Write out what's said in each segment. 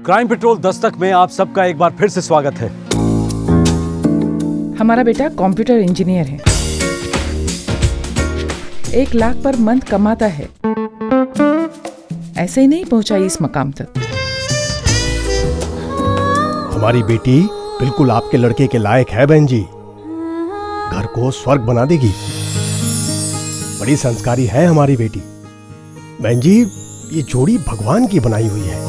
Crime petrol Dastak में आप सबका एक बार फिर से स्वागत है। हमारा बेटा कंप्यूटर इंजीनियर है, 1 लाख पर मंथ कमाता है। ऐसे ही नहीं पहुंचा इस मकाम तक। हमारी बेटी बिल्कुल आपके लड़के के लायक है बहन जी। घर को स्वर्ग बना देगी। बड़ी संस्कारी है हमारी बेटी। बहन जी, ये जोड़ी भगवान की बनाई हुई है।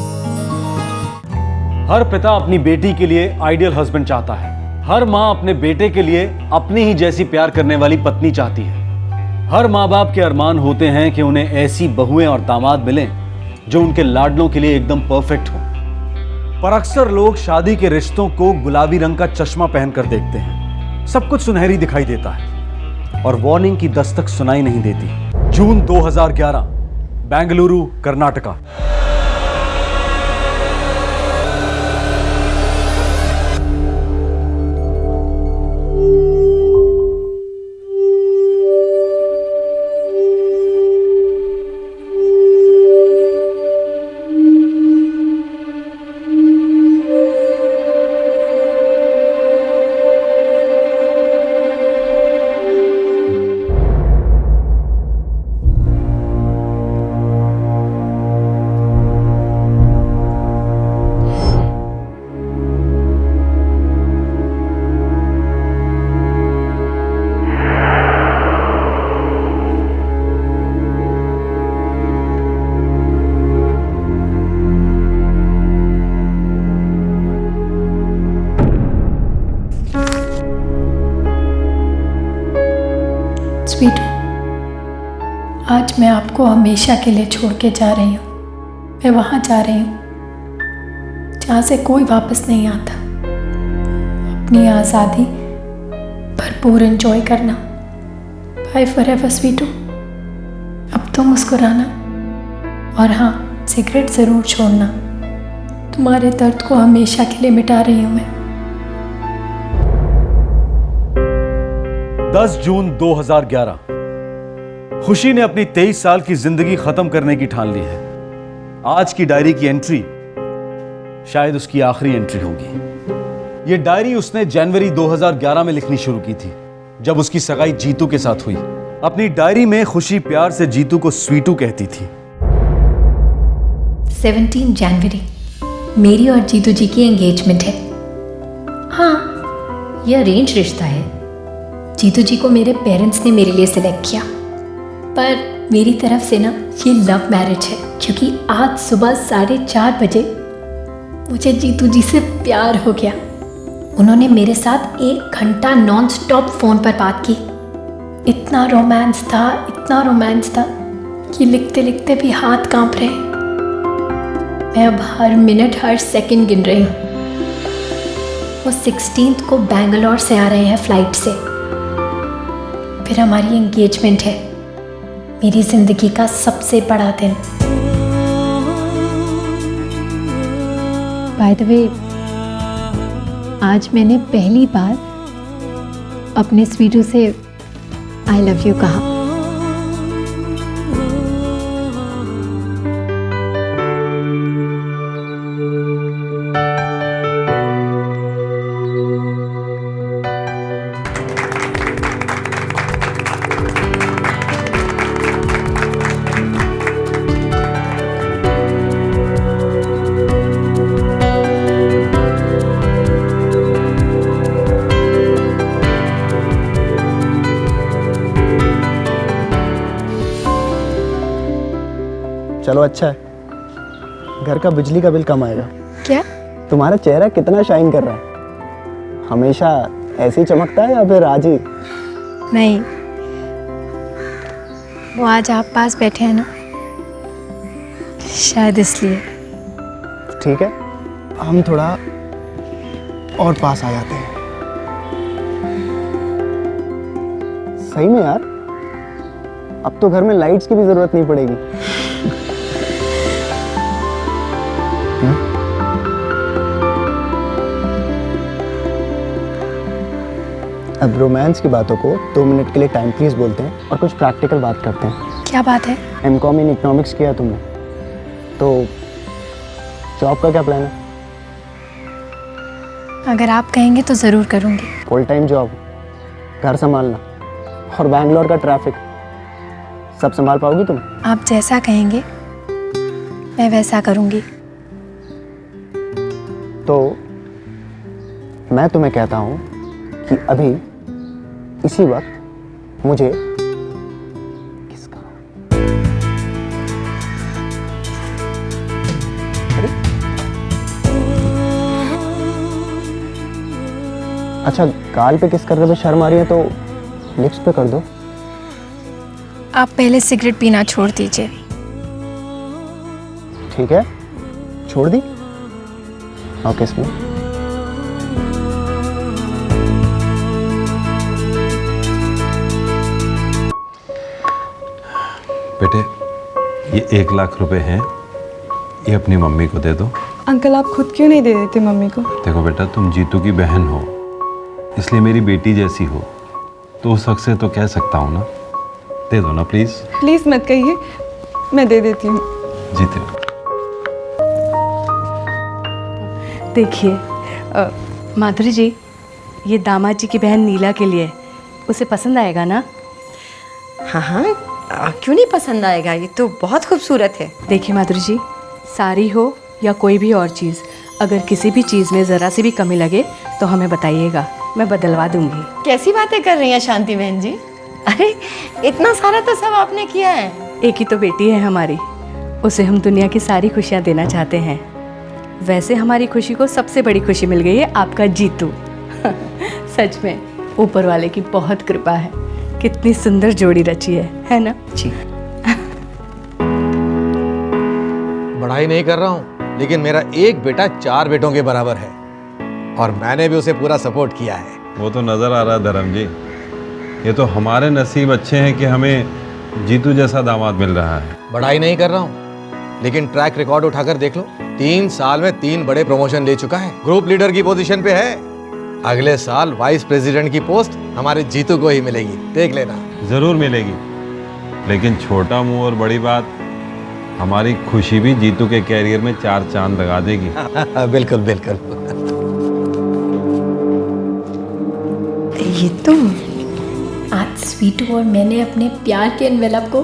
हर पिता अपनी बेटी के लिए आइडियल हस्बैंड चाहता है। हर माँ अपने बेटे के लिए अपनी ही जैसी प्यार करने वाली पत्नी चाहती है। हर माँ बाप के अरमान होते हैं कि उन्हें ऐसी बहुएं और दामाद मिलें जो उनके लाडलों के लिए एकदम परफेक्ट हो। पर अक्सर लोग शादी के रिश्तों को गुलाबी रंग का चश्मा पहनकर देखते हैं। सब कुछ सुनहरी दिखाई देता है और वार्निंग की दस्तक सुनाई नहीं देती। जून 2011, बेंगलुरु, कर्नाटका। स्वीटू, आज मैं आपको हमेशा के लिए छोड़ के जा रही हूँ। मैं वहाँ जा रही हूँ जहाँ से कोई वापस नहीं आता। अपनी आज़ादी भरपूर एंजॉय करना। Bye forever Sweetu. अब तो मुस्कुराना, और हाँ, सिगरेट ज़रूर छोड़ना। तुम्हारे दर्द को हमेशा के लिए मिटा रही हूँ मैं। 10 जून 2011, खुशी ने अपनी 23 साल की जिंदगी खत्म करने की ठान ली है। आज की डायरी की एंट्री शायद उसकी आखिरी एंट्री होगी। ये डायरी उसने जनवरी 2011 में लिखनी शुरू की थी, जब उसकी सगाई जीतू के साथ हुई। अपनी डायरी में खुशी प्यार से जीतू को स्वीटू कहती थी। 17 जनवरी मेरी और जीतू जी की एंगेजमेंट है। हाँ, ये अरेंज रिश्ता है। जीतू जी को मेरे पेरेंट्स ने मेरे लिए सिलेक्ट किया, पर मेरी तरफ से ना ये लव मैरिज है, क्योंकि आज सुबह 4:30 बजे मुझे जीतू जी से प्यार हो गया। उन्होंने मेरे साथ 1 घंटा नॉन स्टॉप फ़ोन पर बात की। इतना रोमांस था कि लिखते लिखते भी हाथ कांप रहे। मैं अब हर मिनट हर सेकंड गिन रही हूँ। वो 16 को बेंगलोर से आ रहे हैं फ्लाइट से। फिर हमारी एंगेजमेंट है, मेरी ज़िंदगी का सबसे बड़ा दिन। बाय द वे, आज मैंने पहली बार अपने स्वीटू से आई लव यू कहा। चलो अच्छा है, घर का बिजली का बिल कम आएगा। क्या? तुम्हारा चेहरा कितना शाइन कर रहा है। हमेशा ऐसे ही चमकता है या फिर आज ही? नहीं, वो आज आप पास बैठे हैं ना, शायद इसलिए। ठीक है, हम थोड़ा और पास आ जाते हैं। सही में यार, अब तो घर में लाइट्स की भी जरूरत नहीं पड़ेगी। अब रोमांस की बातों को 2 मिनट के लिए टाइम प्लीज बोलते हैं और कुछ प्रैक्टिकल बात करते हैं। क्या बात है? एमकॉम इन इकोनॉमिक्स किया तुमने, तो जॉब का क्या प्लान है? अगर आप कहेंगे तो ज़रूर करूँगी। फुल टाइम जॉब, घर संभालना और बैंगलोर का ट्रैफिक, सब संभाल पाओगी तुम? आप जैसा कहेंगे मैं वैसा करूँगी। तो मैं तुम्हें कहता हूँ कि अभी इसी वक्त मुझे किस करो। अच्छा, गाल पे किस कर रहे हो? शर्म आ रही है तो लिप्स पे कर दो। आप पहले सिगरेट पीना छोड़ दीजिए। ठीक है, छोड़ दी। और किस में? बेटे, ये 1 लाख रुपए हैं, ये अपनी मम्मी को दे दो। अंकल आप खुद क्यों नहीं दे देते मम्मी को? देखो बेटा, तुम जीतू की बहन हो, इसलिए मेरी बेटी जैसी हो, तो उस हक से तो कह सकता हूँ ना। दे दो ना प्लीज। प्लीज मत कहिए, मैं दे देती हूँ। जीते। देखिए माधुरी जी, ये दामाद जी की बहन नीला के लिए, उसे पसंद आएगा ना? हाँ हाँ, क्यों नहीं पसंद आएगा, ये तो बहुत खूबसूरत है। देखिए माधुरी जी, साड़ी हो या कोई भी और चीज़, अगर किसी भी चीज़ में ज़रा सी भी कमी लगे तो हमें बताइएगा, मैं बदलवा दूंगी। कैसी बातें कर रही हैं शांति बहन जी? अरे इतना सारा तो सब आपने किया है। एक ही तो बेटी है हमारी, उसे हम दुनिया की सारी खुशियाँ देना चाहते हैं। वैसे हमारी खुशी को सबसे बड़ी खुशी मिल गई है आपका जीतू। सच में ऊपर वाले की बहुत कृपा है, कितनी सुंदर जोड़ी रची है ना जी? बढ़ाई नहीं कर रहा हूँ, लेकिन मेरा एक बेटा 4 बेटों के बराबर है और मैंने भी उसे पूरा सपोर्ट किया है। वो तो नजर आ रहा है धर्म जी, ये तो हमारे नसीब अच्छे हैं कि हमें जीतू जैसा दामाद मिल रहा है। बढ़ाई नहीं कर रहा हूँ, लेकिन ट्रैक रिकॉर्ड उठाकर देख लो, 3 साल में 3 बड़े प्रमोशन ले चुका है, ग्रुप लीडर की पोजीशन पे है। अगले साल वाइस प्रेसिडेंट की पोस्ट हमारे जीतू को ही मिलेगी, देख लेना। जरूर मिलेगी, लेकिन छोटा मुंह और बड़ी बात, हमारी खुशी भी जीतू के कैरियर में 4 चांद लगा देगी। बिल्कुल बिल्कुल। ये तो आज स्वीटू और मैंने अपने प्यार के एनवेलप को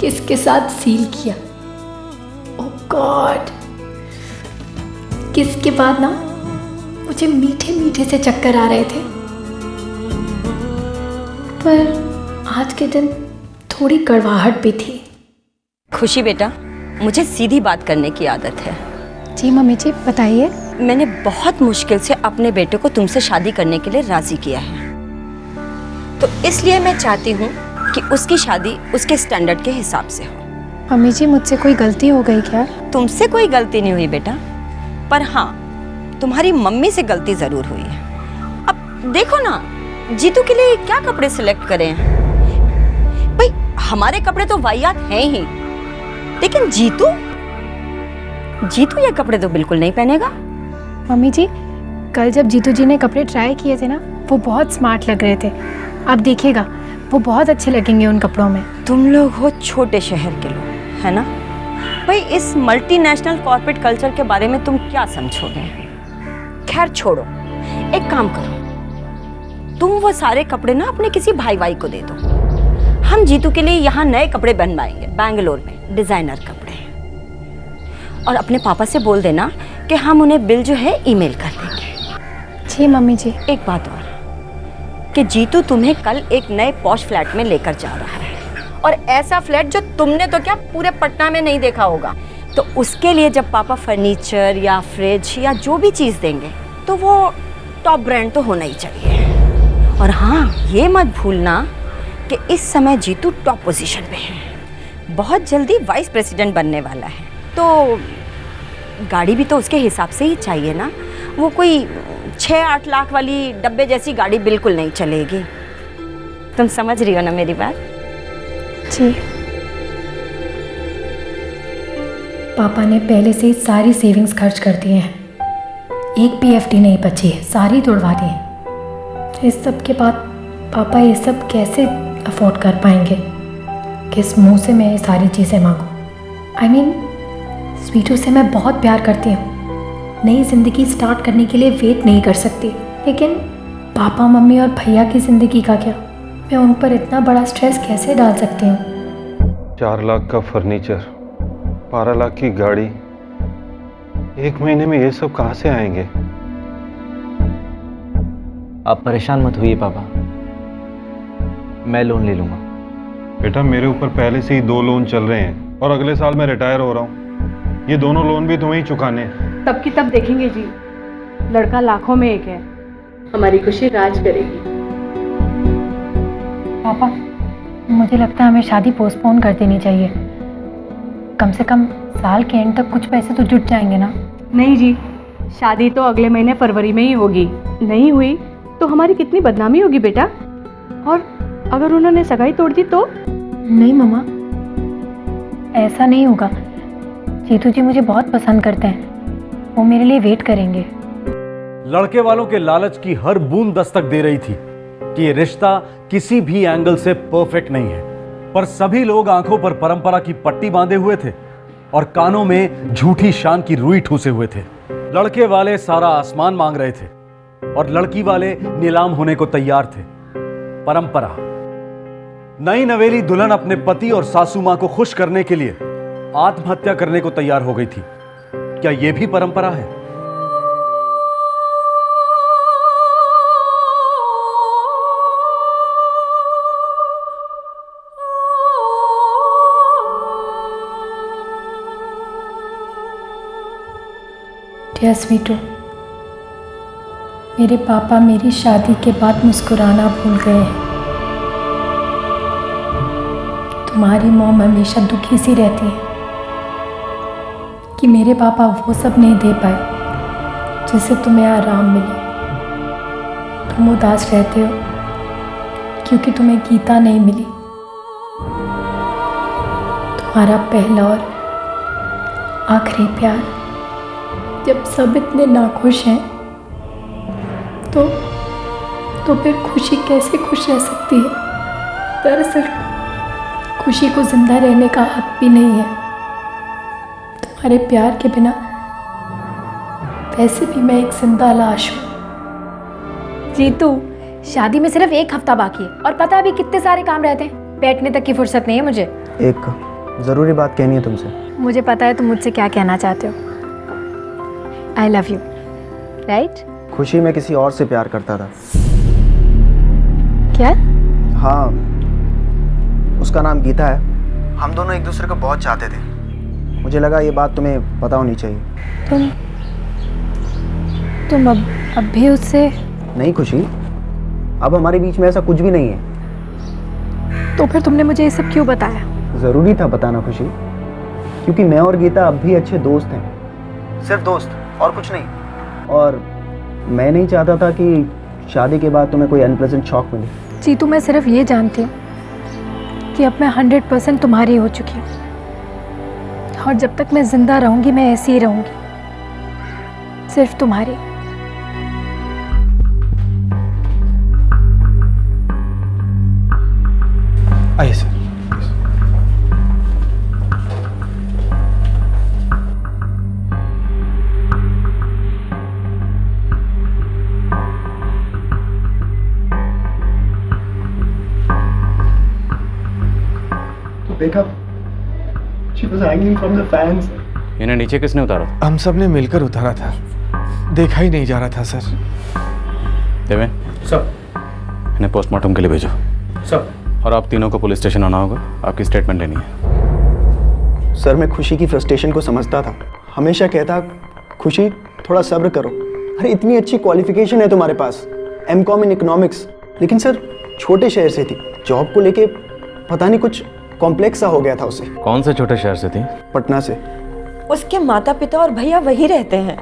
किसके साथ सील किया। ओह गॉड, किस के बाद ना मुझे मीठे मीठे से चक्कर आ रहे थे, पर आज के दिन थोड़ी कड़वाहट भी थी। खुशी बेटा, मुझे सीधी बात करने की आदत है। जी मम्मी जी बताइए। मैंने बहुत मुश्किल से अपने बेटे को तुमसे शादी करने के लिए राजी किया है, तो इसलिए मैं चाहती हूँ कि उसकी शादी उसके स्टैंडर्ड के हिसाब से हो। मम्मी जी मुझसे कोई गलती हो गई क्या? तुमसे कोई गलती नहीं हुई बेटा, पर हाँ तुम्हारी मम्मी से गलती जरूर हुई है। अब देखो ना, जीतू के लिए क्या कपड़े सिलेक्ट करें? भाई हमारे कपड़े तो वाहियात हैं ही, लेकिन जीतू ये कपड़े तो बिल्कुल नहीं पहनेगा। मम्मी जी कल जब जीतू जी ने कपड़े ट्राई किए थे ना, वो बहुत स्मार्ट लग रहे थे। आप देखिएगा वो बहुत अच्छे लगेंगे उन कपड़ों में। तुम लोग हो छोटे शहर के लोग, है ना? भाई इस मल्टीनेशनल कॉर्पोरेट कल्चर के बारे में तुम क्या समझोगे? खैर छोड़ो, एक काम करो, तुम वो सारे कपड़े ना अपने किसी भाई को दे दो। हम जीतू के लिए यहाँ नए कपड़े बनवाएंगे बैंगलोर में, डिजाइनर कपड़े। और अपने पापा से बोल देना कि हम उन्हें बिल जो है ईमेल कर देंगे। जी मम्मी जी। एक बात और, कि जीतू तुम्हें कल एक नए पॉश फ्लैट में लेकर जा रहा है, और ऐसा फ्लैट जो तुमने तो क्या पूरे पटना में नहीं देखा होगा। तो उसके लिए जब पापा फर्नीचर या फ्रिज या जो भी चीज़ देंगे तो वो टॉप ब्रांड तो होना ही चाहिए। और हाँ, ये मत भूलना कि इस समय जीतू टॉप पोजीशन पे है, बहुत जल्दी वाइस प्रेसिडेंट बनने वाला है, तो गाड़ी भी तो उसके हिसाब से ही चाहिए ना। वो कोई 6-8 लाख वाली डब्बे जैसी गाड़ी बिल्कुल नहीं चलेगी। तुम समझ रही हो ना मेरी बात? जी। पापा ने पहले से ही सारी सेविंग्स खर्च कर दिए हैं, एक भी एफडी नहीं बची है, सारी तोड़वा दी है। इस सब के बाद पापा ये सब कैसे अफोर्ड कर पाएंगे? किस मुंह से मैं ये सारी चीज़ें मांगूं? I mean, स्वीटू से मैं बहुत प्यार करती हूँ, नई ज़िंदगी स्टार्ट करने के लिए वेट नहीं कर सकती, लेकिन पापा मम्मी और भैया की ज़िंदगी का क्या? मैं उन पर इतना बड़ा स्ट्रेस कैसे डाल सकती हूँ? 4 लाख का फर्नीचर, 12 लाख की गाड़ी, 1 महीने में ये सब कहाँ से आएंगे? आप परेशान मत होइए पापा, मैं लोन ले लूँगा। बेटा मेरे ऊपर पहले से ही 2 लोन चल रहे हैं और अगले साल मैं रिटायर हो रहा हूँ। ये दोनों लोन भी तुम्हें ही चुकाने हैं। तब की तब देखेंगे जी, लड़का लाखों में एक है, हमारी खुशी राज करेगी। पापा, मुझे लगता है हमें शादी पोस्टपोन कर देनी चाहिए। कम से कम साल के एंड तक कुछ पैसे तो जुट जाएंगे ना। नहीं जी, शादी तो अगले महीने फरवरी में ही होगी। नहीं हुई तो हमारी कितनी बदनामी होगी बेटा। और अगर उन्होंने सगाई तोड़ दी तो? नहीं मम्मा, ऐसा नहीं होगा। जीतू जी मुझे बहुत पसंद करते हैं, वो मेरे लिए वेट करेंगे। लड़के वालों के लालच की हर बूंद दस्तक दे रही थी कि ये रिश्ता किसी भी एंगल से परफेक्ट नहीं है, पर सभी लोग आंखों पर परंपरा की पट्टी बांधे हुए थे और कानों में झूठी शान की रुई ठूसे हुए थे। लड़के वाले सारा आसमान मांग रहे थे और लड़की वाले नीलाम होने को तैयार थे। परंपरा। नई नवेली दुल्हन अपने पति और सासू मां को खुश करने के लिए आत्महत्या करने को तैयार हो गई थी। क्या यह भी परंपरा है? डियर स्वीटू, मेरे पापा मेरी शादी के बाद मुस्कुराना भूल गए हैं। तुम्हारी मॉम हमेशा दुखी सी रहती है कि मेरे पापा वो सब नहीं दे पाए जिससे तुम्हें आराम मिले। तुम उदास रहते हो क्योंकि तुम्हें गीता नहीं मिली। तुम्हारा पहला और आखिरी प्यार। जब सब इतने नाखुश हैं तो फिर खुशी कैसे खुश रह सकती है? दरअसल खुशी को जिंदा रहने का हक भी नहीं है। तुम्हारे प्यार के बिना वैसे भी मैं एक जिंदा लाश हूँ। जीतू, शादी में सिर्फ 1 हफ्ता बाकी है और पता है अभी कितने सारे काम रहते हैं। बैठने तक की फुर्सत नहीं है मुझे। एक ज़रूरी बात कहनी है तुमसे। मुझे पता है तुम मुझसे क्या कहना चाहते हो। I love you, right? खुशी में किसी और से प्यार करता था। क्या? हाँ, उसका नाम गीता है। हम दोनों एक दूसरे को बहुत चाहते थे। मुझे लगा ये बात तुम्हें पता होनी चाहिए। तुम अब भी उससे? नहीं खुशी, अब हमारे बीच में ऐसा कुछ भी नहीं है। तो फिर तुमने मुझे ये सब क्यों बताया? ज़रूरी था बताना खुशी, क्योंकि मैं और गीता अब भी अच्छे दोस्त हैं। सिर्फ दोस्त और कुछ नहीं। और मैं नहीं चाहता था कि शादी के बाद तुम्हें कोई अनप्लेजेंट शॉक मिले। जीतू, मैं सिर्फ ये जानती हूँ कि अब मैं 100% तुम्हारी हो चुकी हूँ और जब तक मैं जिंदा रहूँगी मैं ऐसी ही रहूँगी, सिर्फ तुम्हारी। आइए सर। देखा, she was hanging from the fans. इन्हें नीचे किसने उतारा था? हम सब ने मिलकर उतारा था, देखा ही नहीं जा रहा था सर। देवेन सर। इन्हें पोस्टमार्टम के लिए भेजो सर। और आप तीनों को पुलिस स्टेशन आना होगा, आपकी स्टेटमेंट लेनी है। सर, मैं खुशी की फ्रस्ट्रेशन को समझता था। हमेशा कहता, खुशी थोड़ा सब्र करो। अरे इतनी अच्छी क्वालिफिकेशन है तुम्हारे पास, एमकॉम इन इकोनॉमिक्स। लेकिन सर छोटे शहर से थी, जॉब को लेके पता नहीं कुछ कॉम्प्लेक्स सा हो गया था उसे। कौन से छोटे शहर से थी? पटना से। उसके माता पिता और भैया वहीं रहते हैं।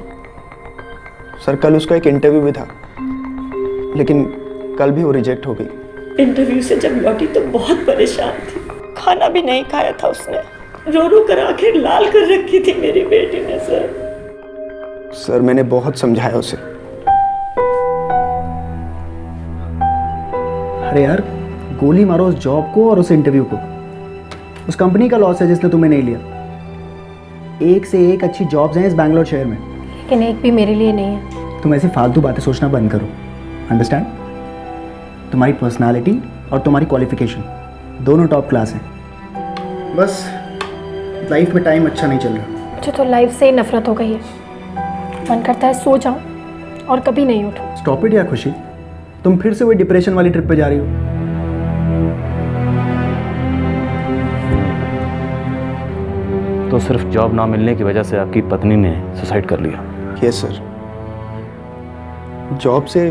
सर कल उसका एक इंटरव्यू भी था, लेकिन कल भी वो रिजेक्ट हो गई। इंटरव्यू से जब लौटी तो बहुत परेशान थी, खाना भी नहीं खाया था उसने। रो रो कर आंखें लाल कर रखी थी मेरी बेटी ने सर। सर मैंने बहुत समझाया उसे। अरे यार, गोली मारो उस जॉब को और उस इंटरव्यू को। उस कंपनी का लॉस है जिसने तुम्हें नहीं लिया। एक से एक अच्छी जॉब्स हैं इस बैंगलोर शहर में। लेकिन एक भी मेरे लिए नहीं है। तुम ऐसी फालतू बातें सोचना बंद करो, अंडरस्टैंड? तुम्हारी पर्सनालिटी और तुम्हारी क्वालिफिकेशन दोनों टॉप क्लास हैं, बस लाइफ में टाइम अच्छा नहीं चल रहा। मुझे तो लाइफ से ही नफरत हो गई है। मन करता है सो जाऊं और कभी नहीं उठूं। स्टॉप इट यार खुशी, तुम फिर से वही डिप्रेशन वाली ट्रिप पे जा रही हो। तो सिर्फ जॉब ना मिलने की वजह से आपकी पत्नी ने सुसाइड कर लिया? यस सर, जॉब से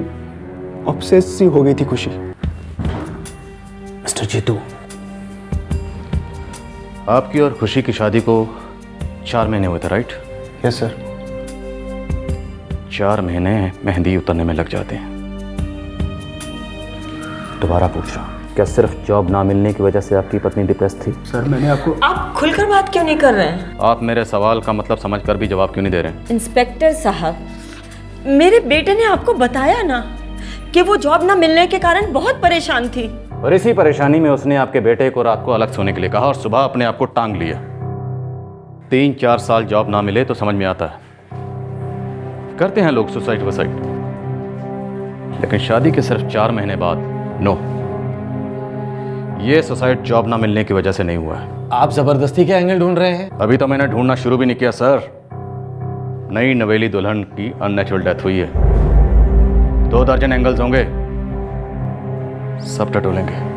ऑब्सेस सी हो गई थी खुशी। मिस्टर जीतू, आपकी और खुशी की शादी को 4 महीने हुए थे, राइट? Yes sir. 4 महीने मेहंदी उतरने में लग जाते हैं। दोबारा पूछ रहा हूं, क्या सिर्फ जॉब ना मिलने की वजह से आपकी पत्नी डिप्रेस थी? सर मैंने आपको आप खुलकर बात क्यों नहीं कर रहे हैं? आप मेरे सवाल का मतलब समझकर भी जवाब क्यों नहीं दे रहे हैं? इंस्पेक्टर साहब, मेरे बेटे ने आपको बताया ना कि वो जॉब ना मिलने के कारण बहुत परेशान थी। और इसी परेशानी में उसने आपके बेटे को रात को अलग सोने के लिए कहा और सुबह अपने आप को टांग लिया। 3-4 साल जॉब ना मिले तो समझ में आता है, करते हैं लोग सुसाइड वसाइड, लेकिन शादी के सिर्फ 4 महीने बाद नो, ये सुसाइड जॉब ना मिलने की वजह से नहीं हुआ है। आप जबरदस्ती के एंगल ढूंढ रहे हैं? अभी तो मैंने ढूंढना शुरू भी नहीं किया सर। नई नवेली दुल्हन की अननेचुरल डेथ हुई है, 2 दर्जन एंगल्स होंगे, सब टटोलेंगे।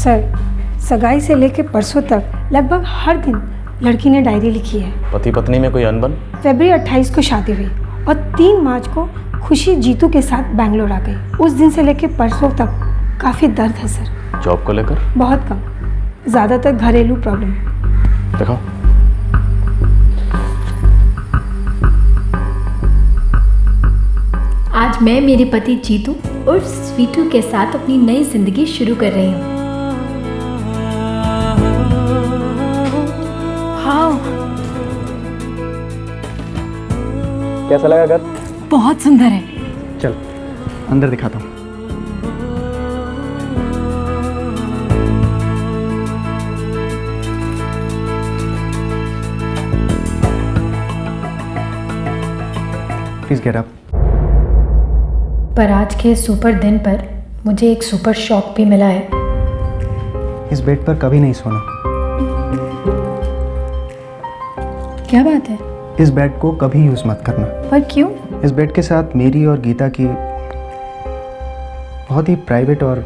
सर, सगाई से लेकर परसों तक लगभग हर दिन लड़की ने डायरी लिखी है। पति पत्नी में कोई अनबन? फरवरी 28 को शादी हुई और 3 मार्च को खुशी जीतू के साथ बैंगलोर आ गई। उस दिन से लेकर परसों तक काफ़ी दर्द है सर। जॉब को लेकर? बहुत कम, ज़्यादातर घरेलू प्रॉब्लम। देखो, आज मैं मेरे पति जीतू और स्वीटू के साथ अपनी नई जिंदगी शुरू कर रही हूँ। हाँ, कैसा लगा घर? बहुत सुंदर है। चल अंदर दिखाता हूँ। Please get up. पर आज के सुपर दिन पर मुझे एक सुपर शॉक भी मिला है। इस बेड पर कभी नहीं सोना। क्या बात है? इस बेड को कभी यूज मत करना। पर क्यों? इस बेड के साथ मेरी और गीता की बहुत ही प्राइवेट और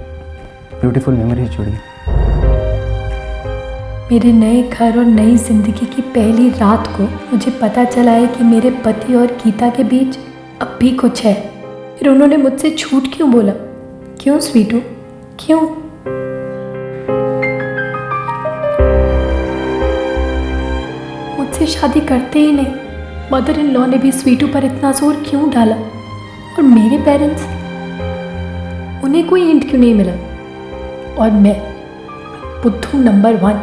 ब्यूटीफुल मेमोरीज जुड़ी हैं। मेरे नए घर और नई जिंदगी की पहली रात को मुझे पता चला है कि मेरे पति और गीता के बीच अब भी कुछ है। फिर उन्होंने मुझसे झूठ क्यों बोला? क्यों स्वीटू, क्यों? मुझसे शादी करते ही नहीं मदर इन लॉ ने भी स्वीटू पर इतना जोर क्यों डाला? और मेरे पेरेंट्स, उन्हें कोई हिंट क्यों नहीं मिला? और मैं बुद्धू नंबर 1,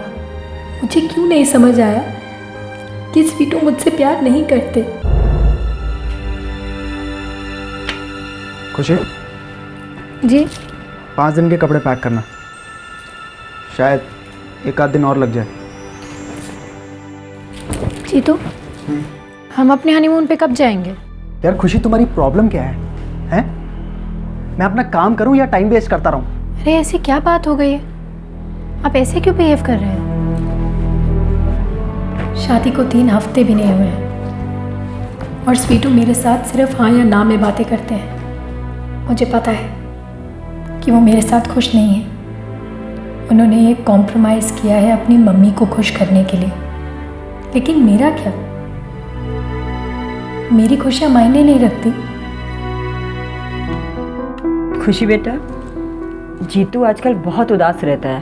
मुझे क्यों नहीं समझ आया कि स्वीटू मुझसे प्यार नहीं करते? खुशी जी? 5 दिन के कपड़े पैक करना, शायद 1 आध दिन और लग जाए। जीतू, हम अपने हनीमून पे कब जाएंगे? यार खुशी, तुम्हारी प्रॉब्लम क्या है? हैं? मैं अपना काम करूं या टाइम वेस्ट करता रहूं? अरे ऐसी क्या बात हो गई है? आप ऐसे क्यों बिहेव कर रहे हैं? शादी को 3 हफ्ते भी नहीं हुए हैं और स्वीटू मेरे साथ सिर्फ हाँ या ना में बातें करते हैं। मुझे पता है कि वो मेरे साथ खुश नहीं है। उन्होंने एक कॉम्प्रोमाइज़ किया है अपनी मम्मी को खुश करने के लिए, लेकिन मेरा क्या? मेरी खुशियाँ मायने नहीं रखती। खुशी बेटा, जीतू आजकल बहुत उदास रहता है।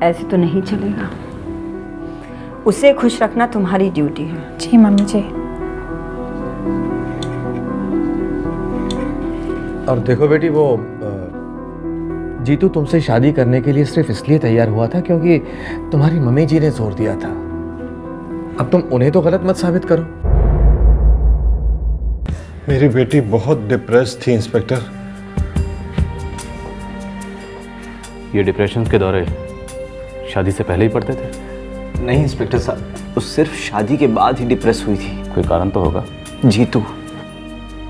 ऐसे तो नहीं चलेगा। उसे खुश रखना तुम्हारी ड्यूटी है। जी मम्मी जी। और देखो बेटी, वो जीतू तुमसे शादी करने के लिए सिर्फ इसलिए तैयार हुआ था क्योंकि तुम्हारी मम्मी जी ने जोर दिया था। अब तुम उन्हें तो गलत मत साबित करो। मेरी बेटी बहुत डिप्रेस थी इंस्पेक्टर। ये डिप्रेशन के दौरे शादी से पहले ही पड़ते थे? नहीं इंस्पेक्टर साहब, वो सिर्फ शादी के बाद ही डिप्रेस हुई थी। कोई कारण तो होगा। जीतू,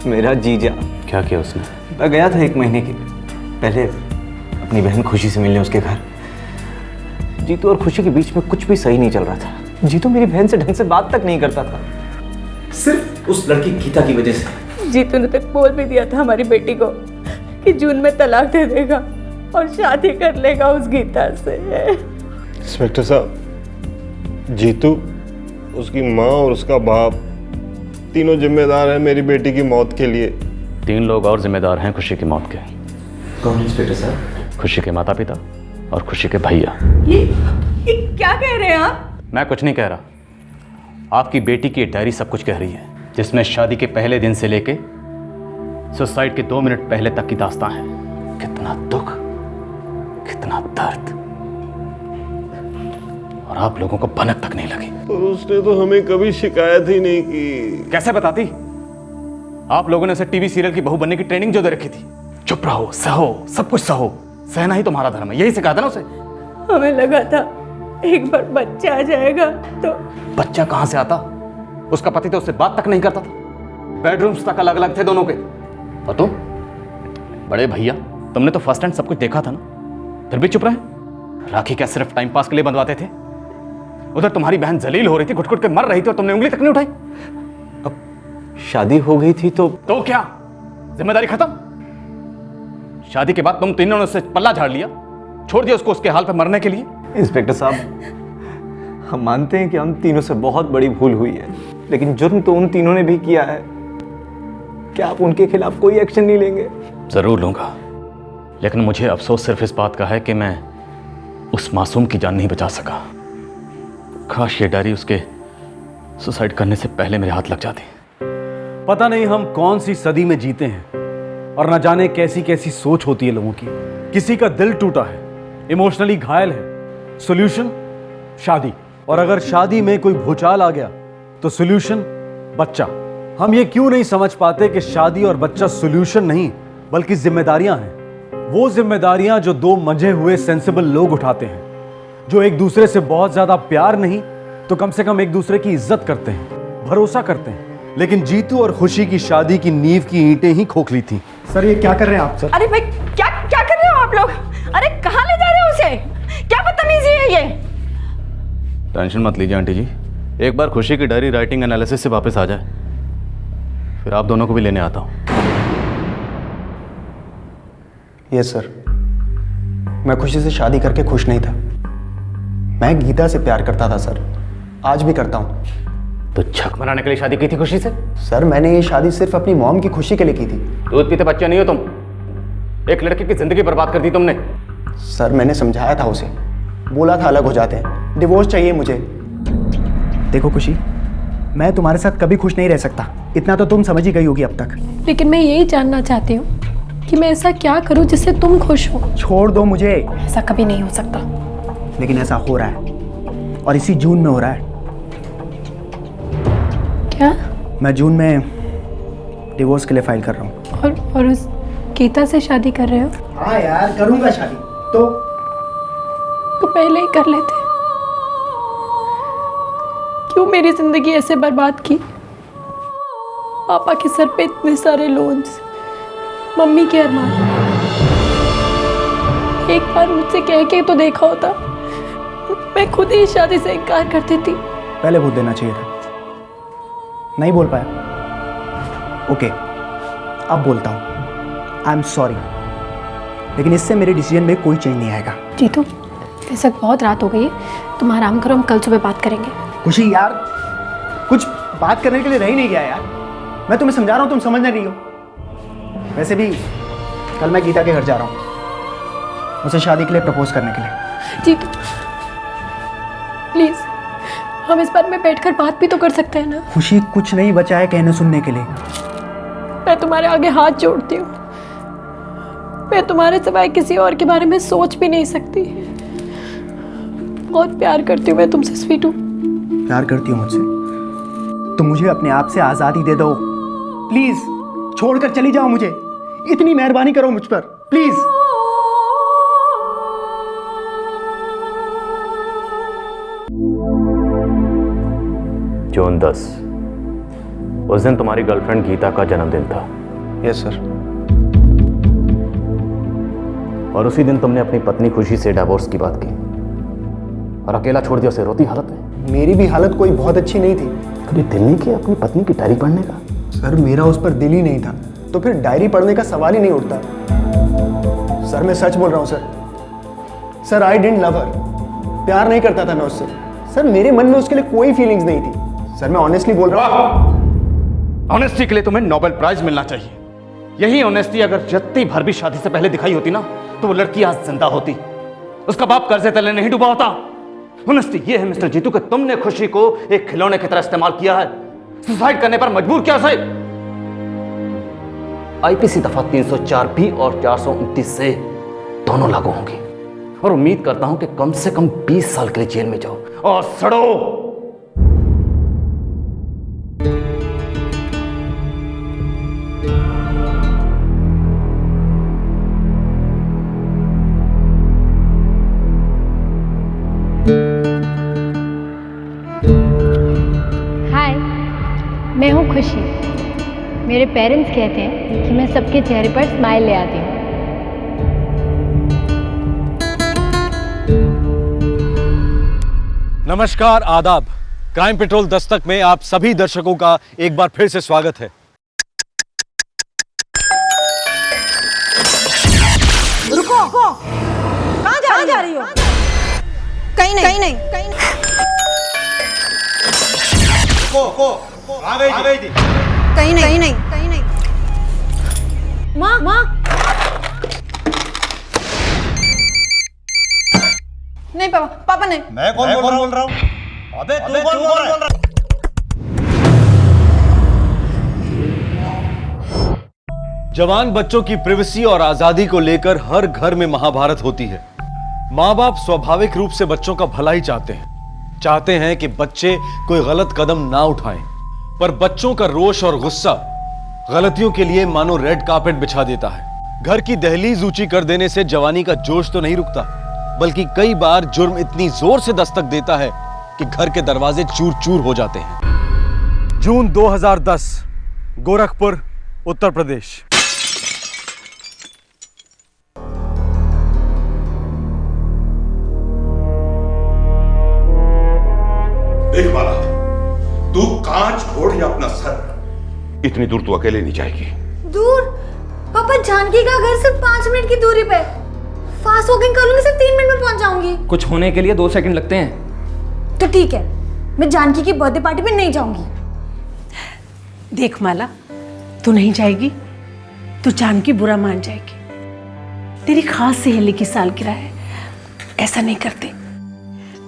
मेरा जीजा। क्या किया उसने? मैं गया था 1 महीने के पहले अपनी बहन खुशी से मिलने उसके घर। जीतू और खुशी के बीच में कुछ भी सही नहीं चल रहा था। जीतू मेरी बहन से ढंग से बात तक नहीं करता था, सिर्फ उस लड़की गीता की वजह से। जीतू ने तक बोल भी दिया था हमारी बेटी को कि जून में तलाक दे देगा और शादी कर लेगा उस गीता से। इंस्पेक्टर साहब, जीतू, उसकी माँ और उसका बाप तीनों जिम्मेदार हैं मेरी बेटी की मौत के लिए। 3 लोग और जिम्मेदार हैं खुशी की मौत के। कौन इंस्पेक्टर साहब? खुशी के माता पिता और खुशी के भैया। ये क्या कह रहे हैं आप? मैं कुछ नहीं कह रहा। आपकी बेटी की डायरी सब कुछ कह रही है, जिसमें शादी के पहले दिन से लेके सुसाइड के 2 मिनट पहले तक की दास्तां है। कितना दुख, कितना दर्द, और आप लोगों को भनक तक नहीं लगी। और उसने तो हमें कभी शिकायत ही नहीं की। कैसे बताती? आप लोगों ने उसे टीवी सीरियल की बहू बनने की ट्रेनिंग जो दे रखी थी। चुप रहो, सहो, सब कुछ सहो। सहना ही तुम्हारा धर्म है, यही सिखाया था ना उसे। हमें लगा था एक बार बच्चा आ जाएगा तो। बच्चा कहां से आता? उसका पति तो उससे बात तक नहीं करता था। बेडरूम्स तक अलग अलग थे दोनों के। और तुम बड़े भैया, तुमने तो फर्स्ट हैंड सब कुछ देखा था ना, फिर भी चुप रहे। राखी क्या सिर्फ टाइम पास के लिए बंधवाते थे? उधर तुम्हारी बहन जलील हो रही थी, घुट घुट के मर रही थी, और तुमने उंगली तक नहीं उठाई। अब शादी हो गई थी तो क्या जिम्मेदारी खत्म? शादी के बाद तुम तीनों ने उससे पल्ला झाड़ लिया, छोड़ दिया उसको उसके हाल पे मरने के लिए। इंस्पेक्टर साहब, हम मानते हैं कि हम तीनों से बहुत बड़ी भूल हुई है, लेकिन जुर्म तो उन तीनों ने भी किया है। क्या आप उनके खिलाफ कोई एक्शन नहीं लेंगे? जरूर लूंगा, लेकिन मुझे अफसोस सिर्फ इस बात का है कि मैं उस मासूम की जान नहीं बचा सका। काश ये डायरी उसके सुसाइड करने से पहले मेरे हाथ लग जाती। पता नहीं हम कौन सी सदी में जीते हैं, और न जाने कैसी कैसी सोच होती है लोगों की। किसी का दिल टूटा है, इमोशनली घायल है, सॉल्यूशन शादी। और अगर शादी में कोई भूचाल आ गया तो सॉल्यूशन बच्चा। हम ये क्यों नहीं समझ पाते कि शादी और बच्चा सॉल्यूशन नहीं बल्कि जिम्मेदारियां हैं। वो जिम्मेदारियां जो 2 मंझे हुए सेंसिबल लोग उठाते हैं, जो एक दूसरे से बहुत ज्यादा प्यार नहीं तो कम से कम एक दूसरे की इज्जत करते हैं, भरोसा करते हैं। लेकिन जीतू और खुशी की शादी की नींव की ईंटें ही खोखली थी। सर, ये क्या कर रहे हैं आप? सर, अरे भाई, क्या क्या कर रहे हो आप लोग? अरे कहाँ ले जा रहे हो उसे? क्या बदतमीजी है ये? टेंशन मत लीजिए आंटी जी, एक बार खुशी की डायरी राइटिंग एनालिसिस से वापस आ जाए, फिर आप दोनों को भी लेने आता हूं। यस सर, मैं खुशी से शादी करके खुश नहीं था। मैं गीता से प्यार करता था सर, आज भी करता हूं। तो छक मनाने के लिए शादी की थी खुशी से? सर, मैंने ये शादी सिर्फ अपनी मॉम की खुशी के लिए की थी। दूध पीते बच्चे नहीं हो तुम, एक लड़के की जिंदगी बर्बाद कर दी तुमने। सर, मैंने समझाया था उसे, बोला था अलग हो जाते हैं, डिवोर्स चाहिए मुझे। देखो खुशी, मैं तुम्हारे साथ कभी खुश नहीं रह सकता, इतना तो तुम समझ ही गई होगी अब तक। लेकिन मैं यही जानना चाहती हूँ कि मैं ऐसा क्या करूँ जिससे तुम खुश हो। छोड़ दो मुझे। ऐसा कभी नहीं हो सकता। लेकिन ऐसा हो रहा है, और इसी जून में हो रहा है। क्या? मैं जून में डिवोर्स के लिए फाइल कर रहा हूँ। और उस गीता से शादी कर रहे हो? हाँ यार, करूँगा शादी। तो पहले ही कर लेते। क्यों मेरी जिंदगी ऐसे बर्बाद की? पापा के सर पे इतने सारे लोन्स, मम्मी के अरमान। एक बार मुझसे कह के तो देखा होता, मैं खुद ही शादी से इनकार कर देती। पहले बोल देना चाहिए था, नहीं बोल पाया। ओके, अब बोलता हूँ, आई एम सॉरी, लेकिन इससे मेरे डिसीजन में कोई चेंज नहीं आएगा। जीतू, वैसे बहुत रात हो गई है, तुम आराम करो, हम कल सुबह बात करेंगे। खुशी यार, कुछ बात करने के लिए रह ही नहीं गया यार। मैं तुम्हें समझा रहा हूँ, तुम समझ नहीं रही हो। वैसे भी कल मैं गीता के घर जा रहा हूँ, उसे शादी के लिए प्रपोज करने के लिए। जीतू प्लीज, हम इस बारे में बैठकर बात भी तो कर सकते हैं ना। खुशी, कुछ नहीं बचा है कहने सुनने के लिए। मैं तुम्हारे आगे हाथ जोड़ती हूँ, मैं तुम्हारे सिवाय किसी और के बारे में सोच भी नहीं सकती। बहुत प्यार करती हूँ मैं तुमसे स्वीटू। प्यार करती हो मुझसे? तो मुझे अपने आप से आज़ादी दे दो प्लीज। छोड़कर चली जाओ मुझे, इतनी मेहरबानी करो मुझ पर प्लीज। जून 10, उस दिन तुम्हारी गर्लफ्रेंड गीता का जन्मदिन था। Yes sir. और उसी दिन तुमने अपनी पत्नी खुशी से डिवोर्स की बात की और अकेला छोड़ दिया उसे रोती हालत में। मेरी भी हालत कोई बहुत अच्छी नहीं थी। कभी दिल नहीं किया अपनी पत्नी की डायरी पढ़ने का? सर मेरा उस पर दिल ही नहीं था, तो फिर डायरी पढ़ने का सवाल ही नहीं उठता। सर मैं सच बोल रहा हूँ sir. Sir I didn't love हर। प्यार नहीं करता था मैं उससे। सर मेरे मन में उसके लिए कोई फीलिंग्स नहीं थी। सर मैं ऑनेस्टली बोल रहा हूँ। ऑनेस्टी के लिए तुम्हें नोबेल प्राइज मिलना चाहिए। यही ऑनेस्टी अगर जत्ती भर भी शादी से पहले दिखाई होती ना, तो वो लड़की आज जिंदा होती, उसका बाप कर्जे तले नहीं डूबा होता। ऑनेस्टी ये है मिस्टर जीतू कि तुमने खुशी को एक खिलौने की तरह इस्तेमाल किया है, सुसाइड करने पर मजबूर किया उसे। आईपीसी दफा 304 भी और 429 से दोनों लागू होंगी और उम्मीद करता हूं कि कम से कम 20 साल के लिए जेल में जाओ और सड़ो। हाय, मैं हूँ खुशी। मेरे पेरेंट्स कहते हैं कि मैं सबके चेहरे पर स्माइल ले आती हूँ। नमस्कार, आदाब। क्राइम पेट्रोल दस्तक में आप सभी दर्शकों का एक बार फिर से स्वागत है। रुको, कहाँ जा रही हो? कहीं नहीं। कहीं नहीं। माँ नहीं, पापा नहीं। मैं कौन बोल रहा हूँ? अबे तू कौन बोल रहा है? जवान बच्चों की प्रिवेसी और आजादी को लेकर हर घर में महाभारत होती है। माँ बाप स्वाभाविक रूप से बच्चों का भला ही चाहते हैं कि बच्चे कोई गलत कदम ना उठाएं, पर बच्चों का रोष और गुस्सा गलतियों के लिए मानो रेड कार्पेट बिछा देता है। घर की दहलीज ऊंची कर देने से जवानी का जोश तो नहीं रुकता, बल्कि कई बार जुर्म इतनी जोर से दस्तक देता है कि घर के दरवाजे चूर चूर हो जाते हैं। जून 2010, गोरखपुर, उत्तर प्रदेश। देख माला, तू कहां छोड़ या अपना सर, इतनी दूर तू अकेले नहीं जाएगी। दूर? पापा, जानकी का घर सिर्फ 5 मिनट की दूरी पे। फास्ट वॉकिंग करूंगी, सिर्फ 3 मिनट में पहुंच जाऊंगी। कुछ होने के लिए 2 सेकंड लगते हैं। तो ठीक है, मैं जानकी की बर्थडे पार्टी में नहीं जाऊंगी। देख माला, तू नहीं जाएगी तो जानकी बुरा मान जाएगी। तेरी खास सहेली की सालगिरह है, ऐसा नहीं करते।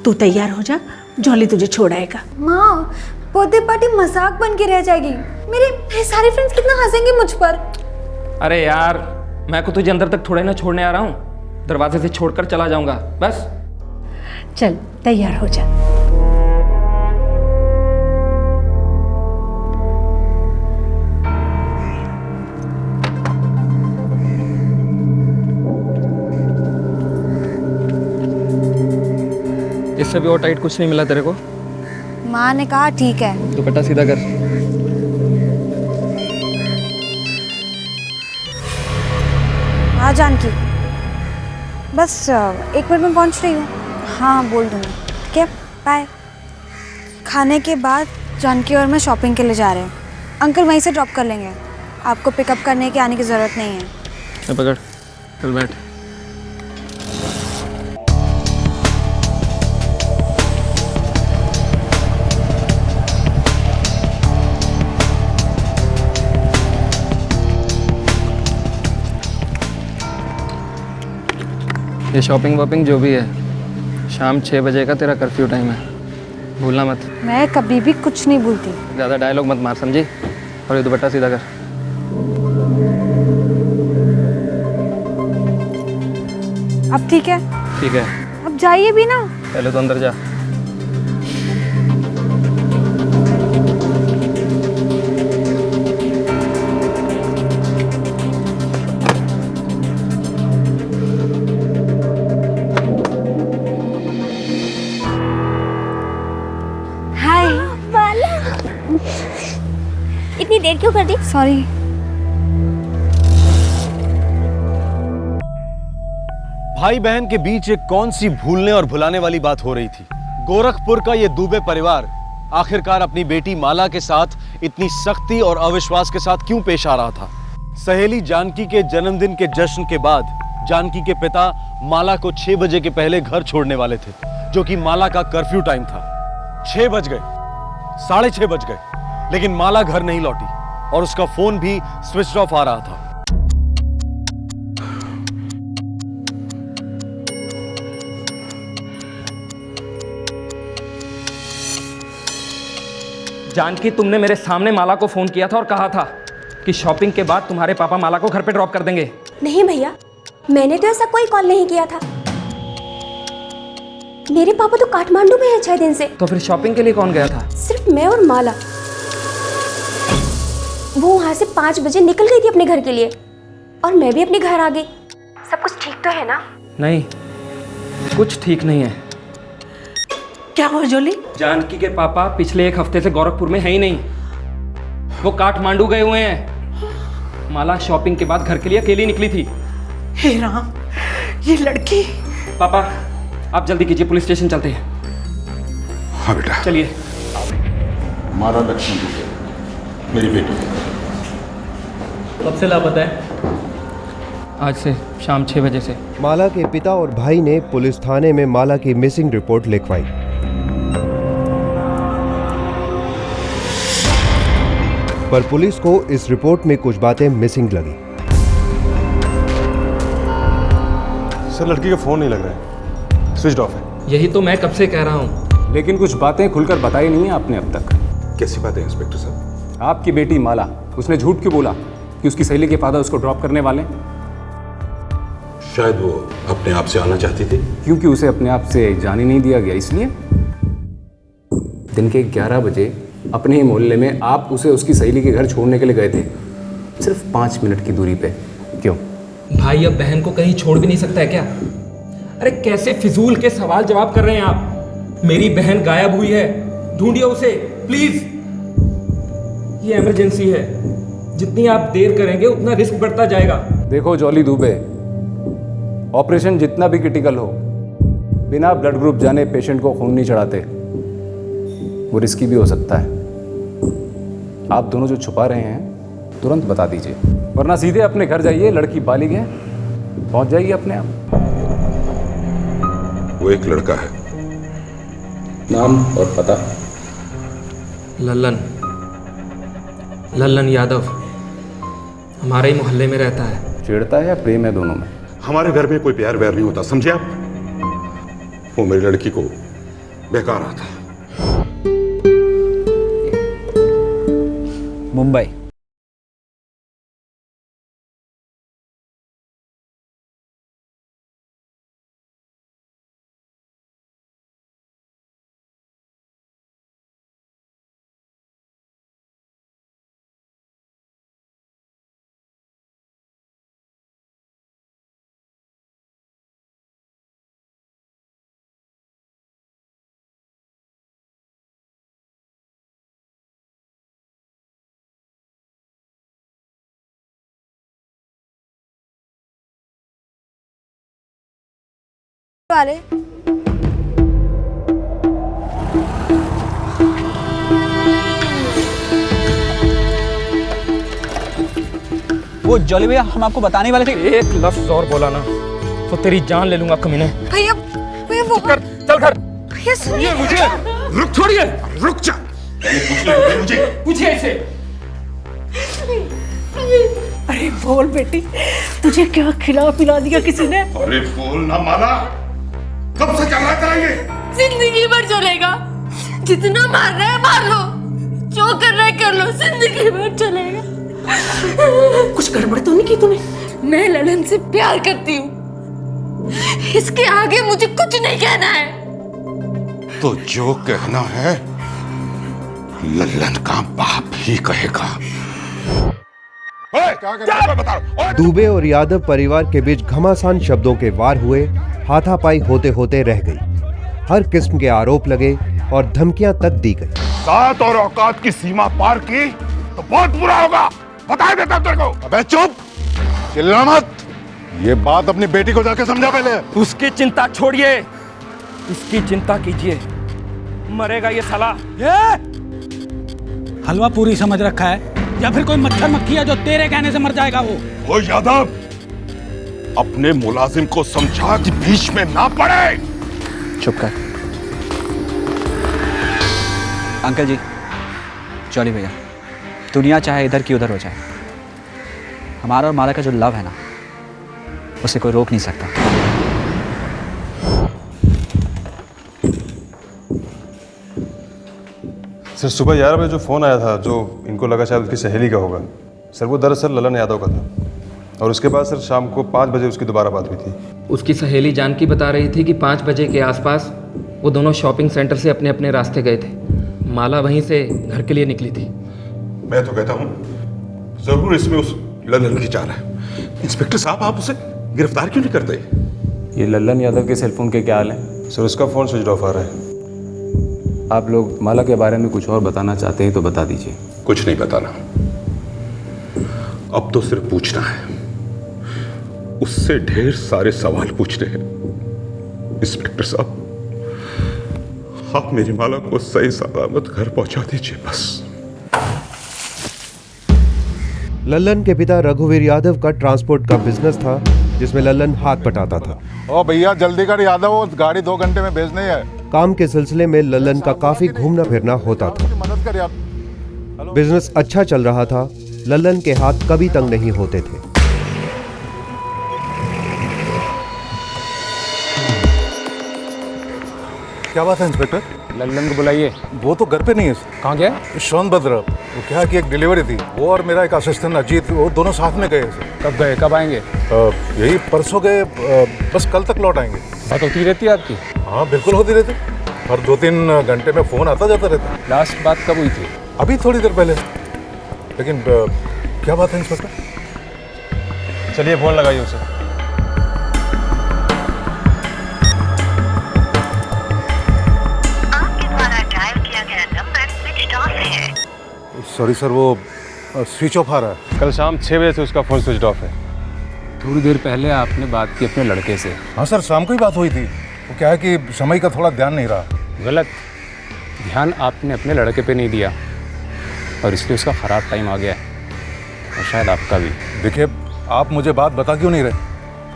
तू तैयार हो जा, जॉली तुझे छोड़ आएगा। माँ, बर्थडे पार्टी मजाक बन के रह जाएगी। मेरे सारे फ्रेंड्स कितना हंसेंगे मुझ पर। अरे यार, मैं को तुझे अंदर तक थोड़े ना छोड़ने आ रहा हूँ, दरवाजे से छोड़कर चला जाऊंगा बस। चल तैयार हो जा। इससे भी और टाइट कुछ नहीं मिला तेरे को? माँ ने कहा ठीक है। दुपट्टा सीधा कर। हाँ जानकी, बस 1 मिनट में पहुँच रही हूँ। हाँ बोल दूँगी। ठीक है, बाय। खाने के बाद जानकी और मैं शॉपिंग के लिए जा रहे हैं। अंकल वहीं से ड्रॉप कर लेंगे, आपको पिकअप करने के आने की ज़रूरत नहीं है। पकड़, चल बैठ। ये शॉपिंग वॉपिंग जो भी है शाम 6 बजे का तेरा कर्फ्यू टाइम है, भूलना मत। मैं कभी भी कुछ नहीं भूलती। ज़्यादा डायलॉग मत मार, समझी? और ये दुपट्टा सीधा कर। अब ठीक है? ठीक है, अब जाइए भी ना। पहले तो अंदर जा। हाय माला, इतनी देर क्यों कर दी? सॉरी। भाई बहन के बीच एक कौन सी भूलने और भुलाने वाली बात हो रही थी। गोरखपुर का ये दुबे परिवार आखिरकार अपनी बेटी माला के साथ इतनी सख्ती और अविश्वास के साथ क्यों पेश आ रहा था? सहेली जानकी के जन्मदिन के जश्न के बाद जानकी के पिता माला को 6 बजे के पहले घर छोड़ने वाले थे, जो कि माला का कर्फ्यू टाइम था। 6 बज गए, 6:30 बज गए, लेकिन माला घर नहीं लौटी और उसका फोन भी स्विच ऑफ आ रहा था। जानकी, तुमने मेरे सामने माला को फोन किया था और कहा था कि शॉपिंग के बाद तुम्हारे पापा माला को घर पे ड्रॉप कर देंगे। नहीं भैया, मैंने तो ऐसा कोई कॉल नहीं किया था। मेरे पापा तो काठमांडू में हैं 6 दिन से। तो फिर शॉपिंग के लिए कौन गया था? सिर्फ मैं और माला। वो वहां से 5 बजे निकल गई थी अपने घर के लिए और मैं भी अपने घर आ गई। सब कुछ ठीक तो है ना? नहीं, कुछ ठीक नहीं है। क्या हुआ जोली? जानकी के पापा पिछले 1 हफ्ते से गोरखपुर में है ही नहीं, वो काठमांडू गए हुए हैं। माला शॉपिंग के बाद घर के लिए अकेली निकली थी। हे राम, ये लड़की। पापा आप जल्दी कीजिए, पुलिस स्टेशन चलते हैं। हाँ बेटा चलिए। माला लक्ष्मी मेरी बेटी कब से लापता है? आज से शाम 6 बजे से। माला के पिता और भाई ने पुलिस थाने में माला की मिसिंग रिपोर्ट लिखवाई। पर पुलिस को इस रिपोर्ट में कुछ बातें मिसिंग लगी। सर लड़की का फोन नहीं लग रहा है, स्विच ऑफ है। यही तो मैं कब से कह रहा हूँ। लेकिन कुछ बातें खुलकर बताई नहीं है आपने अब तक। कैसी बात है इंस्पेक्टर साहब? आपकी बेटी माला, उसने झूठ क्यों बोला कि उसकी सहेली के फादर उसको ड्रॉप करने वाले? शायद वो अपने आप से आना चाहती थी। क्योंकि उसे अपने आप से जाने नहीं दिया गया, इसलिए। दिन के 11 बजे अपने ही मोहल्ले में आप उसे उसकी सहेली के घर छोड़ने के लिए गए थे, सिर्फ 5 मिनट की दूरी पे। क्यों? भाई अब बहन को कहीं छोड़ भी नहीं सकता है क्या? अरे कैसे फिजूल के सवाल जवाब कर रहे हैं आप? मेरी बहन गायब हुई है, ढूंढिए उसे प्लीज। ये इमरजेंसी है, जितनी आप देर करेंगे उतना रिस्क बढ़ता जाएगा। देखो जॉली दुबे, ऑपरेशन जितना भी क्रिटिकल हो, बिना ब्लड ग्रुप जाने पेशेंट को खून नहीं चढ़ाते। वो रिस्की भी हो सकता है। आप दोनों जो छुपा रहे हैं तुरंत बता दीजिए, वरना सीधे अपने घर जाइए। लड़की बालिग है, पहुंच जाएगी अपने आप। वो एक लड़का है। नाम और पता? लल्लन यादव, हमारे ही मोहल्ले में रहता है। चिढ़ता है या प्रेम है दोनों में? हमारे घर में कोई प्यार व्यार नहीं होता, समझे आप? वो मेरी लड़की को बहका रहा था। मुंबई। वाले वो जॉली भैया, हम आपको बताने वाले थे। एक लफ्ज और बोला ना तो तेरी जान ले लूंगा कमीने। भैया, भैया वो कर, चल घर। भैया सुनिए मुझे। रुक, छोड़िए। रुक जा। मुझे पूछिए इसे। अरे बोल बेटी, तुझे क्या खिला पिला दिया किसी ने? अरे बोल ना माला, कब से चल रहा है तेरा ये? जिंदगी भर चलेगा। जितना मार रहा है मार लो, जो कर रहा है कर लो, जिंदगी भर चलेगा। कुछ गड़बड़ तो नहीं की तूने? मैं ललन से प्यार करती हूँ, इसके आगे मुझे कुछ नहीं कहना है। तो जो कहना है लल्लन का बाप ही कहेगा। क्या कर रहा है बता। दुबे और यादव परिवार के बीच घमासान शब्दों के वार हुए, हाथापाई होते होते रह गई। हर किस्म के आरोप लगे और धमकियां तक दी गई। सात और औकात की सीमा पार की तो बहुत बुरा होगा, बता देता तेरे को। अबे चुप, चिल्ला मत। ये बात अपनी बेटी को जाके समझा पहले। उसकी चिंता छोड़िए, इसकी चिंता कीजिए। मरेगा ये साला। हलवा पूरी समझ रखा है या फिर कोई मच्छर मक्खी है जो तेरे कहने से मर जाएगा वो? ओ यादव, अपने मुलाजिम को समझा कि बीच में ना पड़े। चुप कर। अंकल जी, चलिए भैया, दुनिया चाहे इधर की उधर हो जाए, हमारा और माला का जो लव है ना, उसे कोई रोक नहीं सकता। सर सुबह 11 बजे जो फ़ोन आया था, जो इनको लगा शायद उसकी सहेली का होगा, सर वो दरअसल ललन यादव का था। और उसके बाद सर शाम को 5 बजे उसकी दोबारा बात हुई थी। उसकी सहेली जानकी बता रही थी कि 5 बजे के आसपास वो दोनों शॉपिंग सेंटर से अपने अपने रास्ते गए थे। माला वहीं से घर के लिए निकली थी। मैं तो कहता हूँ जरूर इसमें उस ललन की चाल है। इंस्पेक्टर साहब, आप उसे गिरफ्तार क्यों नहीं करते? ये ललन यादव के सेलफोन के क्या हाल है? सर उसका फ़ोन स्विच ऑफ आ रहा है। आप लोग माला के बारे में कुछ और बताना चाहते हैं तो बता दीजिए। कुछ नहीं बताना, अब तो सिर्फ पूछना है। उससे ढेर सारे सवाल पूछने हैं। इंस्पेक्टर साहब, आप मेरी माला को सही सलामत घर पहुंचा दीजिए बस। लल्लन के पिता रघुवीर यादव का ट्रांसपोर्ट का बिजनेस था, जिसमें लल्लन हाथ बटाता था। ओ भैया जल्दी कर यादव, गाड़ी 2 घंटे में भेजनी है। काम के सिलसिले में लल्लन का काफी घूमना फिरना होता था। मदद कर यार। बिजनेस अच्छा चल रहा था, लल्लन के हाथ कभी तंग नहीं होते थे। क्या बात है इंस्पेक्टर? लल्लन को बुलाइए। वो तो घर पे नहीं है। कहाँ गया? सोनभद्र। वो क्या है कि एक डिलीवरी थी, वो और मेरा एक असिस्टेंट अजीत, वो दोनों साथ में गए। कब गए, कब आएंगे? यही परसों गए, बस कल तक लौट आएंगे। बात होती रहती है आपकी? हाँ बिल्कुल होती रहती, हर 2-3 घंटे में फ़ोन आता जाता रहता। लास्ट बात कब हुई थी? अभी थोड़ी देर पहले। लेकिन क्या बात है इंस्पेक्टर? चलिए फ़ोन लगाइए उसे। सॉरी सर, वो स्विच ऑफ आ रहा है। कल शाम 6 बजे से उसका फ़ोन स्विच ऑफ है। थोड़ी देर पहले आपने बात की अपने लड़के से। हाँ सर, शाम को ही बात हुई थी। वो क्या है कि समय का थोड़ा ध्यान नहीं रहा। गलत ध्यान आपने अपने लड़के पे नहीं दिया और इसलिए उसका ख़राब टाइम आ गया है, और शायद आपका भी। देखिए, आप मुझे बात बता क्यों नहीं रहे,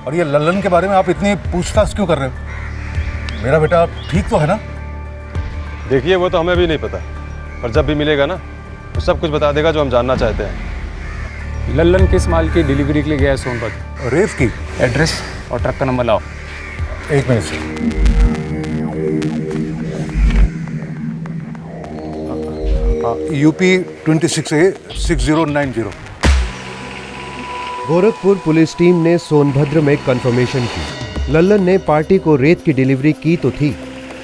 और ये लल्लन के बारे में आप इतनी पूछताछ क्यों कर रहे हो? मेरा बेटा ठीक तो है ना? देखिए वो तो हमें भी नहीं पता, पर जब भी मिलेगा ना तो सब कुछ बता देगा जो हम जानना चाहते हैं। लल्लन किस माल की डिलीवरी के लिए गया है सोनभद्र? रेत की। एड्रेस और ट्रक का नंबर लाओ। 1 मिनट से। UP 26A 6090। Gorakhpur police team ने सोनभद्र में कंफर्मेशन की। लल्लन ने पार्टी को रेत की डिलीवरी की तो थी,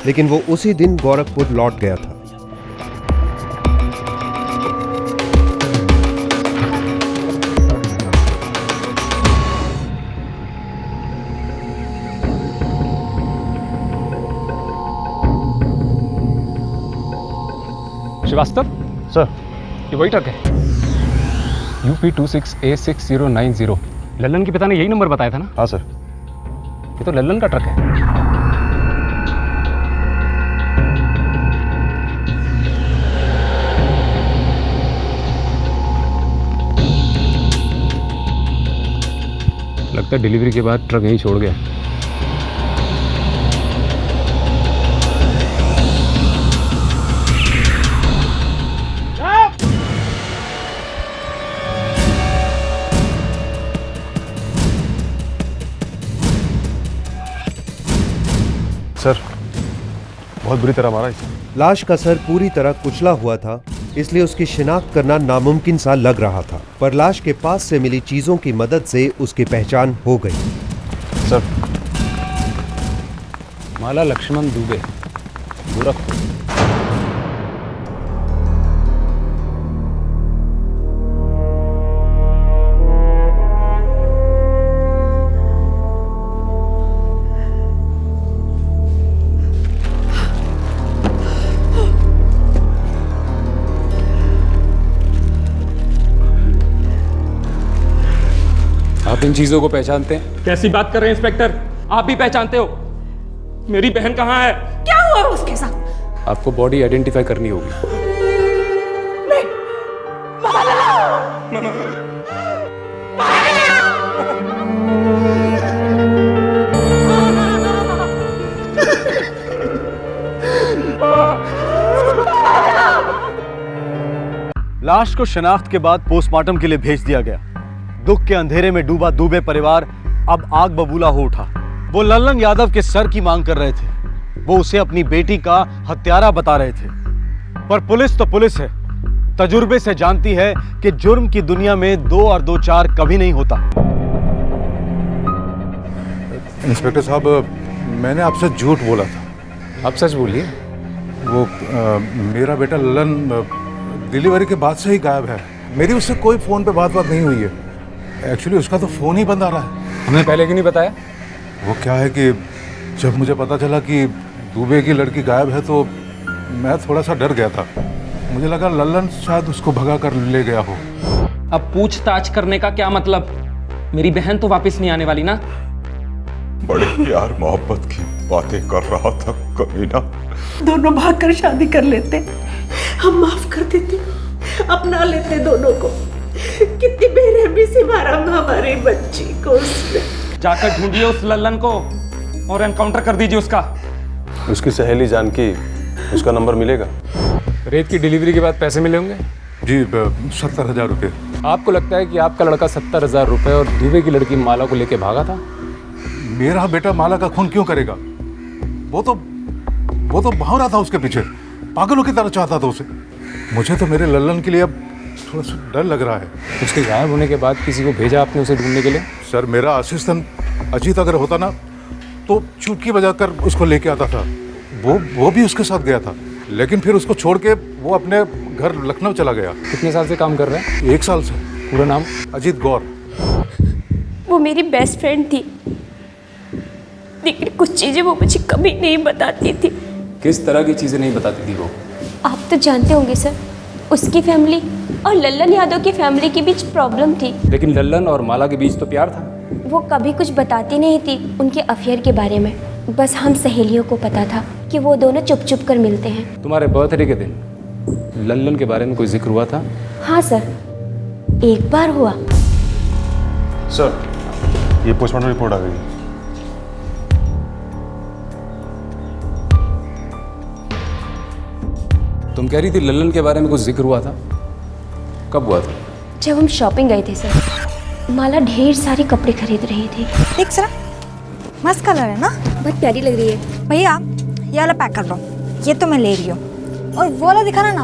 लेकिन वो उसी दिन गोरखपुर लौट गया था। श्रीवास्तव सर, ये वही ट्रक है UP 26A 6090। लल्लन के पिता ने यही नंबर बताया था ना? हाँ सर। ये तो लल्लन का ट्रक है। लगता है डिलीवरी के बाद ट्रक यहीं छोड़ गया। बहुत बुरी तरह मारा इसे। लाश का सर पूरी तरह कुचला हुआ था, इसलिए उसकी शिनाख्त करना नामुमकिन सा लग रहा था, पर लाश के पास से मिली चीजों की मदद से उसकी पहचान हो गई। सर, माला लक्ष्मण दुबे, गोरखपुर। आप इन चीजों को पहचानते हैं? कैसी बात कर रहे हैं इंस्पेक्टर? आप भी पहचानते हो? मेरी बहन कहाँ है? क्या हुआ उसके साथ? आपको बॉडी आइडेंटिफाई करनी होगी। लाश को शनाख्त के बाद पोस्टमार्टम के लिए भेज दिया गया। दुख के अंधेरे में डूबा दुबे परिवार अब आग बबूला हो उठा। वो लल्लन यादव के सर की मांग कर रहे थे। वो उसे अपनी बेटी का हत्यारा बता रहे थे। पर पुलिस तो पुलिस है, तजुर्बे से जानती है कि जुर्म की दुनिया में 2 और 2 4 कभी नहीं होता। इंस्पेक्टर साहब, मैंने आपसे झूठ बोला था। आप सच बोलिए। वो मेरा बेटा ललन डिलीवरी के बाद से ही गायब है। मेरी उससे कोई फ़ोन पे बात नहीं हुई है। एक्चुअली उसका तो फ़ोन ही बंद आ रहा है। हमने पहले क्यों नहीं बताया? वो क्या है कि जब मुझे पता चला कि दुबे की लड़की गायब है तो मैं थोड़ा सा डर गया था। मुझे लगा लल्लन शायद उसको भगा कर ले गया हो। अब पूछताछ करने का क्या मतलब? मेरी बहन तो वापस नहीं आने वाली ना। बड़े प्यार मोहब्बत की बातें कर रहा था कमीना। दोनों भागकर शादी कर लेते, हम माफ कर देते, अपना लेते दोनों को। कितनी बेरहमी से मारा हमारी बच्ची को उसने। जाकर ढूंढिए उस लल्लन को और एनकाउंटर कर दीजिए उसका। उसकी सहेली जानकी, उसका नंबर मिलेगा? रेत की डिलीवरी के बाद पैसे मिले होंगे? जी, 70,000 रुपये। आपको लगता है कि आपका लड़का 70,000 रुपये और दुबे की लड़की माला को लेके भागा था? मेरा बेटा माला का खून क्यों करेगा? वो तो भाग रहा था उसके पीछे, पागलों की तरह चाहता था उसे। मुझे तो मेरे लल्लन के लिए अब थोड़ा सा डर लग रहा है। उसके गायब होने के बाद किसी को भेजा आपने उसे ढूंढने के लिए? सर, मेरा असिस्टेंट अजीत अगर होता ना तो चुटकी बजाकर उसको लेके आता था। वो भी उसके साथ गया था, लेकिन फिर उसको छोड़ के वो अपने घर लखनऊ चला गया। कितने साल से काम कर रहे हैं? 1 साल से। पूरा नाम? अजीत गौर। वो मेरी बेस्ट फ्रेंड थी, लेकिन कुछ चीज़ें वो मुझे कभी नहीं बताती थी। किस तरह की चीज़ें नहीं बताती थी वो? आप तो जानते होंगे सर, उसकी फैमिली और लल्लन यादव की फैमिली के बीच प्रॉब्लम थी। लेकिन लल्लन और माला के बीच तो प्यार था। वो कभी कुछ बताती नहीं थी उनके अफेयर के बारे में। बस हम सहेलियों को पता था कि वो दोनों चुप चुप कर मिलते हैं। तुम्हारे बर्थडे के दिन लल्लन के बारे में कोई जिक्र हुआ था? हाँ सर, एक बार हुआ। सर, ये पोस्टमार्टम रिपोर्ट आ गई है। तुम कह रही थी लल्लन के बारे में कुछ जिक्र हुआ था, कब हुआ था? जब हम शॉपिंग गए थे सर, माला ढेर सारे कपड़े खरीद रही थी। देख जरा, मस्त कलर है ना? बहुत प्यारी लग रही है। भैया ये वाला पैक कर लो, ये तो मैं ले रही हूँ। और वो वाला दिखाना ना।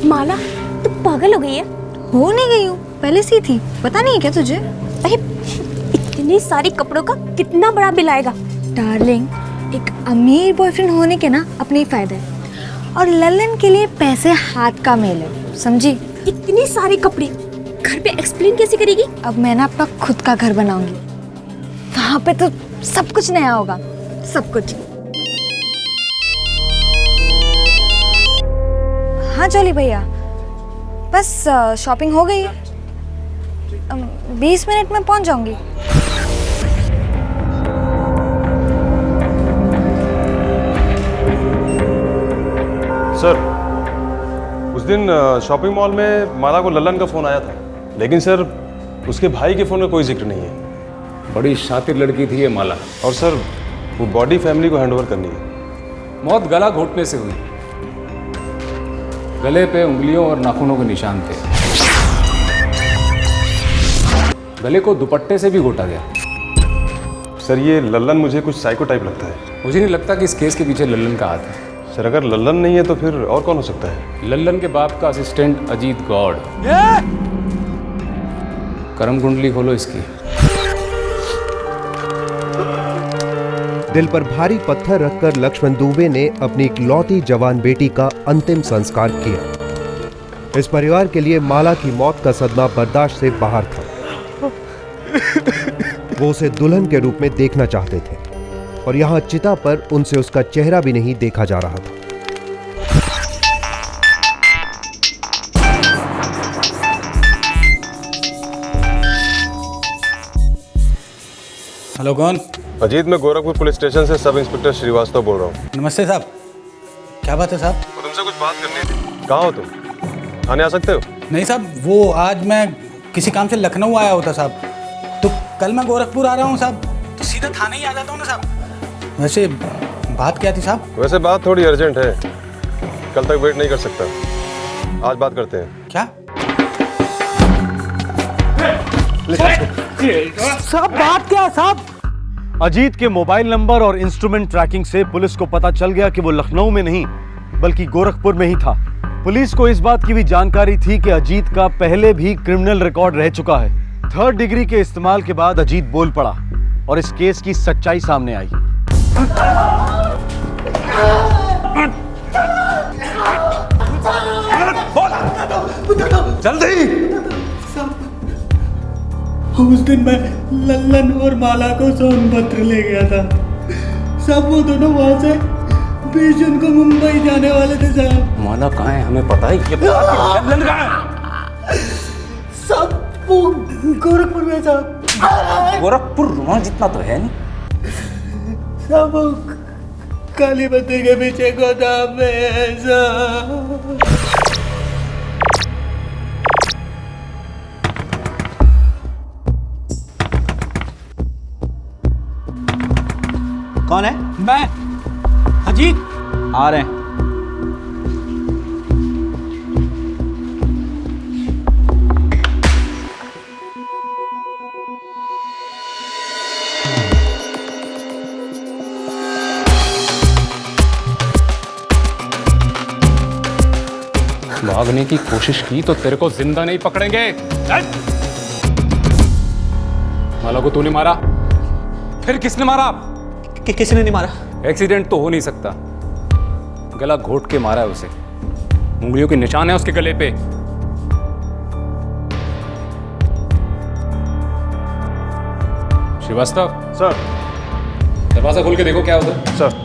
माला, तू पागल हो गई है? हो नहीं गई हूँ, पहले से ही थी। पता नहीं है क्या तुझे? अरे इतने सारे कपड़ों का कितना बड़ा बिल आएगा? डार्लिंग, एक अमीर बॉयफ्रेंड होने के ना अपने ही फायदे हैं, और लल्लन के लिए पैसे हाथ का मेल है, समझी? इतने सारे कपड़े घर पे एक्सप्लेन कैसे करेगी? अब मैं ना अपना खुद का घर बनाऊंगी, वहां पे तो सब कुछ नया होगा, सब कुछ। हाँ चली भैया, बस शॉपिंग हो गई है, 20 मिनट में पहुंच जाऊंगी। सर, उस दिन शॉपिंग मॉल में माला को लल्लन का फ़ोन आया था, लेकिन सर उसके भाई के फ़ोन में कोई जिक्र नहीं है। बड़ी शातिर लड़की थी ये माला। और सर, वो बॉडी फैमिली को हैंडओवर करनी है। मौत गला घोटने से हुई। गले पे उंगलियों और नाखूनों के निशान थे। गले को दुपट्टे से भी घोटा गया। सर, ये लल्लन मुझे कुछ साइको टाइप लगता है। मुझे नहीं लगता कि इस केस के पीछे लल्लन का हाथ है। सर अगर लल्लन नहीं है तो फिर और कौन हो सकता है? लल्लन के बाप का असिस्टेंट अजीत गौड़। कर्म कुंडली खोलो इसकी। दिल पर भारी पत्थर रखकर लक्ष्मण दुबे ने अपनी इकलौती जवान बेटी का अंतिम संस्कार किया। इस परिवार के लिए माला की मौत का सदमा बर्दाश्त से बाहर था। वो उसे दुल्हन के रूप में देखना चाहते थे और यहां चिता पर उनसे उसका चेहरा भी नहीं देखा जा रहा था। हेलो, कौन? अजीत, मैं गोरखपुर पुलिस स्टेशन से सब इंस्पेक्टर श्रीवास्तव बोल रहा हूँ। नमस्ते साहब, क्या बात है साहब? तुमसे कुछ बात करनी थी। कहाँ हो तुम? थाने आ सकते हो? नहीं साहब, वो आज मैं किसी काम से लखनऊ आया होता साहब, तो कल मैं गोरखपुर आ रहा हूँ साहब, तो सीधा थाने ही आ जाता हूँ ना साहब। वैसे बात क्या थी साहब? वैसे बात थोड़ी अर्जेंट है, कल तक वेट नहीं कर सकता, आज बात करते हैं। क्या साहब, बात क्या साहब? अजीत के मोबाइल नंबर और इंस्ट्रूमेंट ट्रैकिंग से पुलिस को पता चल गया कि वो लखनऊ में नहीं बल्कि गोरखपुर में ही था। पुलिस को इस बात की भी जानकारी थी कि अजीत का पहले भी क्रिमिनल रिकॉर्ड रह चुका है। 3rd डिग्री के इस्तेमाल के बाद अजीत बोल पड़ा और इस केस की सच्चाई सामने आई। जल्दी! उस दिन मैं लल्लन और माला को सोनभद्र ले गया था। सब वो दोनों वहां से 20 जून को मुंबई जाने वाले थे साहब। माला कहाँ है हमें पता है? ये लल्लन कहाँ है? सब वो गोरखपुर में साहब। गोरखपुर वहाँ जितना तो है नहीं। सब वो काली मंदिर के पीछे गोदाम में है साहब। कौन है? मैं, अजीत। आ रहे हैं। भागने की कोशिश की तो तेरे को जिंदा नहीं पकड़ेंगे। माला को तूने मारा? फिर किसने मारा? किसी ने नहीं मारा। एक्सीडेंट तो हो नहीं सकता, गला घोट के मारा है उसे, उंगलियों के निशान है उसके गले पे। श्रीवास्तव सर, दरवाजा खोल के देखो क्या होता है। सर,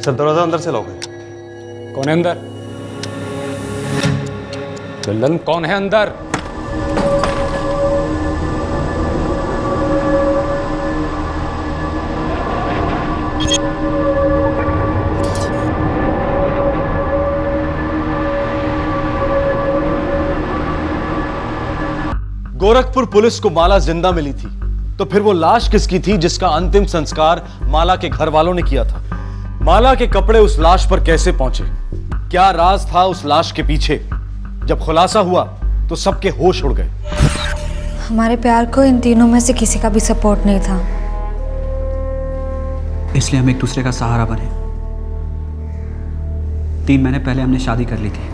सर दरवाजा अंदर से लॉक है। कौन है अंदर? लल्लन कौन है अंदर? गोरखपुर पुलिस को माला जिंदा मिली थी, तो फिर वो लाश किसकी थी जिसका अंतिम संस्कार माला के घर वालों ने किया था? माला के कपड़े उस लाश पर कैसे पहुंचे? क्या राज था उस लाश के पीछे? जब खुलासा हुआ तो सबके होश उड़ गए। हमारे प्यार को इन तीनों में से किसी का भी सपोर्ट नहीं था, इसलिए हम एक दूसरे का सहारा बने। 3 महीने पहले हमने शादी कर ली थी।